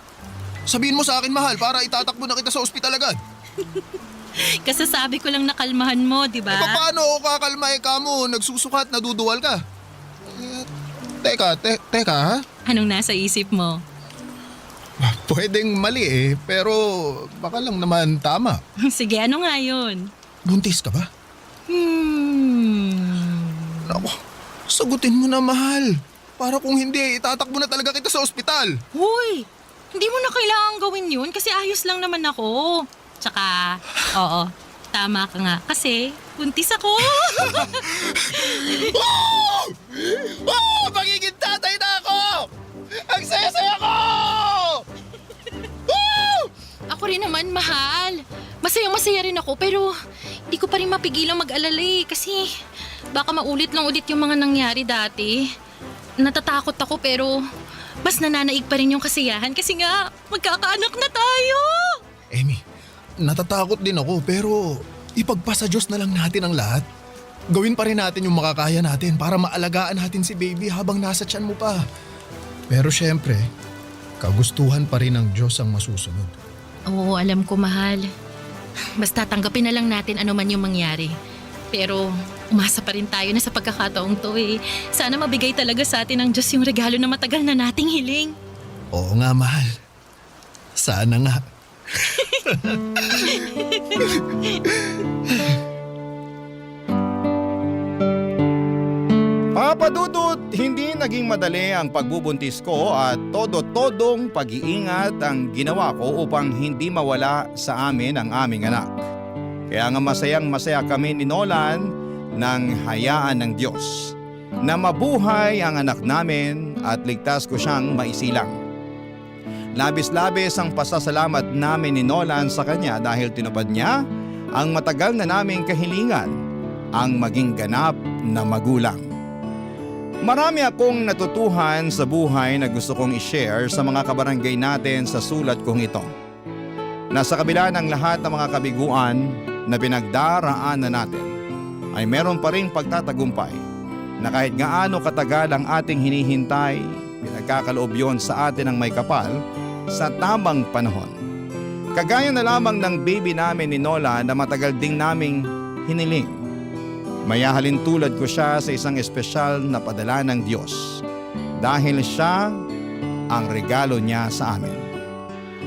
Sabihin mo sa akin, mahal, para itatakbo na kita sa ospital agad. Kasasabi ko lang nakalmahan mo, di ba? Paano ako kakalmay ka mo? Nagsusukat, naduduwal ka. Teka ha? Anong nasa isip mo? Pwedeng mali pero baka lang naman tama. Sige, ano nga yun? Buntis ka ba? Naku, sagutin mo na, mahal. Para kung hindi, itatakbo na talaga kita sa ospital. Hoy, hindi mo na kailangan gawin yun kasi ayos lang naman ako. Tsaka, oo, tama ka nga kasi buntis ako. Magiging tatay na ako! Ang saya-saya ko! Ako rin naman, mahal. Masayang-masaya rin ako pero hindi ko pa rin mapigilang mag-alala kasi baka maulit lang ulit yung mga nangyari dati. Natatakot ako pero mas nananaig pa rin yung kasiyahan kasi nga magkakaanak na tayo. Amy, natatakot din ako pero ipagpasa Diyos na lang natin ang lahat. Gawin pa rin natin yung makakaya natin para maalagaan natin si baby habang nasa tiyan mo pa. Pero syempre, kagustuhan pa rin ng Diyos ang masusunod. Oo, alam ko, mahal. Basta tanggapin na lang natin ano man yung mangyari. Pero umasa pa rin tayo na sa pagkakataong to eh. Sana mabigay talaga sa atin ng Diyos yung regalo na matagal na nating hiling. Oo nga, mahal. Sana nga. Papa Dudut, hindi naging madali ang pagbubuntis ko at todo-todong pag-iingat ang ginawa ko upang hindi mawala sa amin ang aming anak. Kaya nga masayang-masaya kami ni Nolan nang hayaan ng Diyos na mabuhay ang anak namin at ligtas ko siyang maisilang. Labis-labis ang pasasalamat namin ni Nolan sa kanya dahil tinupad niya ang matagal na naming kahilingan, ang maging ganap na magulang. Marami akong natutuhan sa buhay na gusto kong i-share sa mga kabarangay natin sa sulat kong ito. Nasa kabila ng lahat ng mga kabiguan na pinagdaraanan natin, ay meron pa rin pagtatagumpay na kahit gaano katagal ang ating hinihintay, pinagkakaloob yon sa atin ng may kapal sa tamang panahon. Kagaya na lamang ng baby namin ni Nola na matagal ding naming hiniling. Mayahalin tulad ko siya sa isang espesyal na padala ng Diyos dahil siya ang regalo niya sa amin.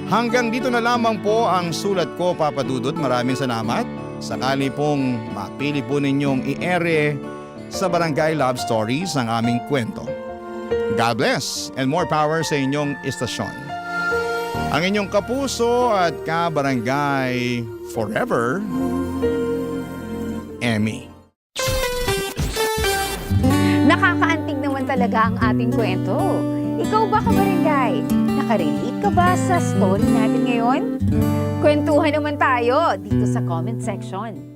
Hanggang dito na lamang po ang sulat ko, Papa Dudut. Maraming salamat. Sakali pong mapili po ninyong i-ere sa Barangay Love Stories ang aming kwento. God bless and more power sa inyong istasyon. Ang inyong kapuso at kabarangay forever, Emmy. Nakakaantig naman talaga ang ating kwento. Ikaw ba, kabarangay? Nakarelate ka ba sa story natin ngayon? Kwentuhan naman tayo dito sa comment section.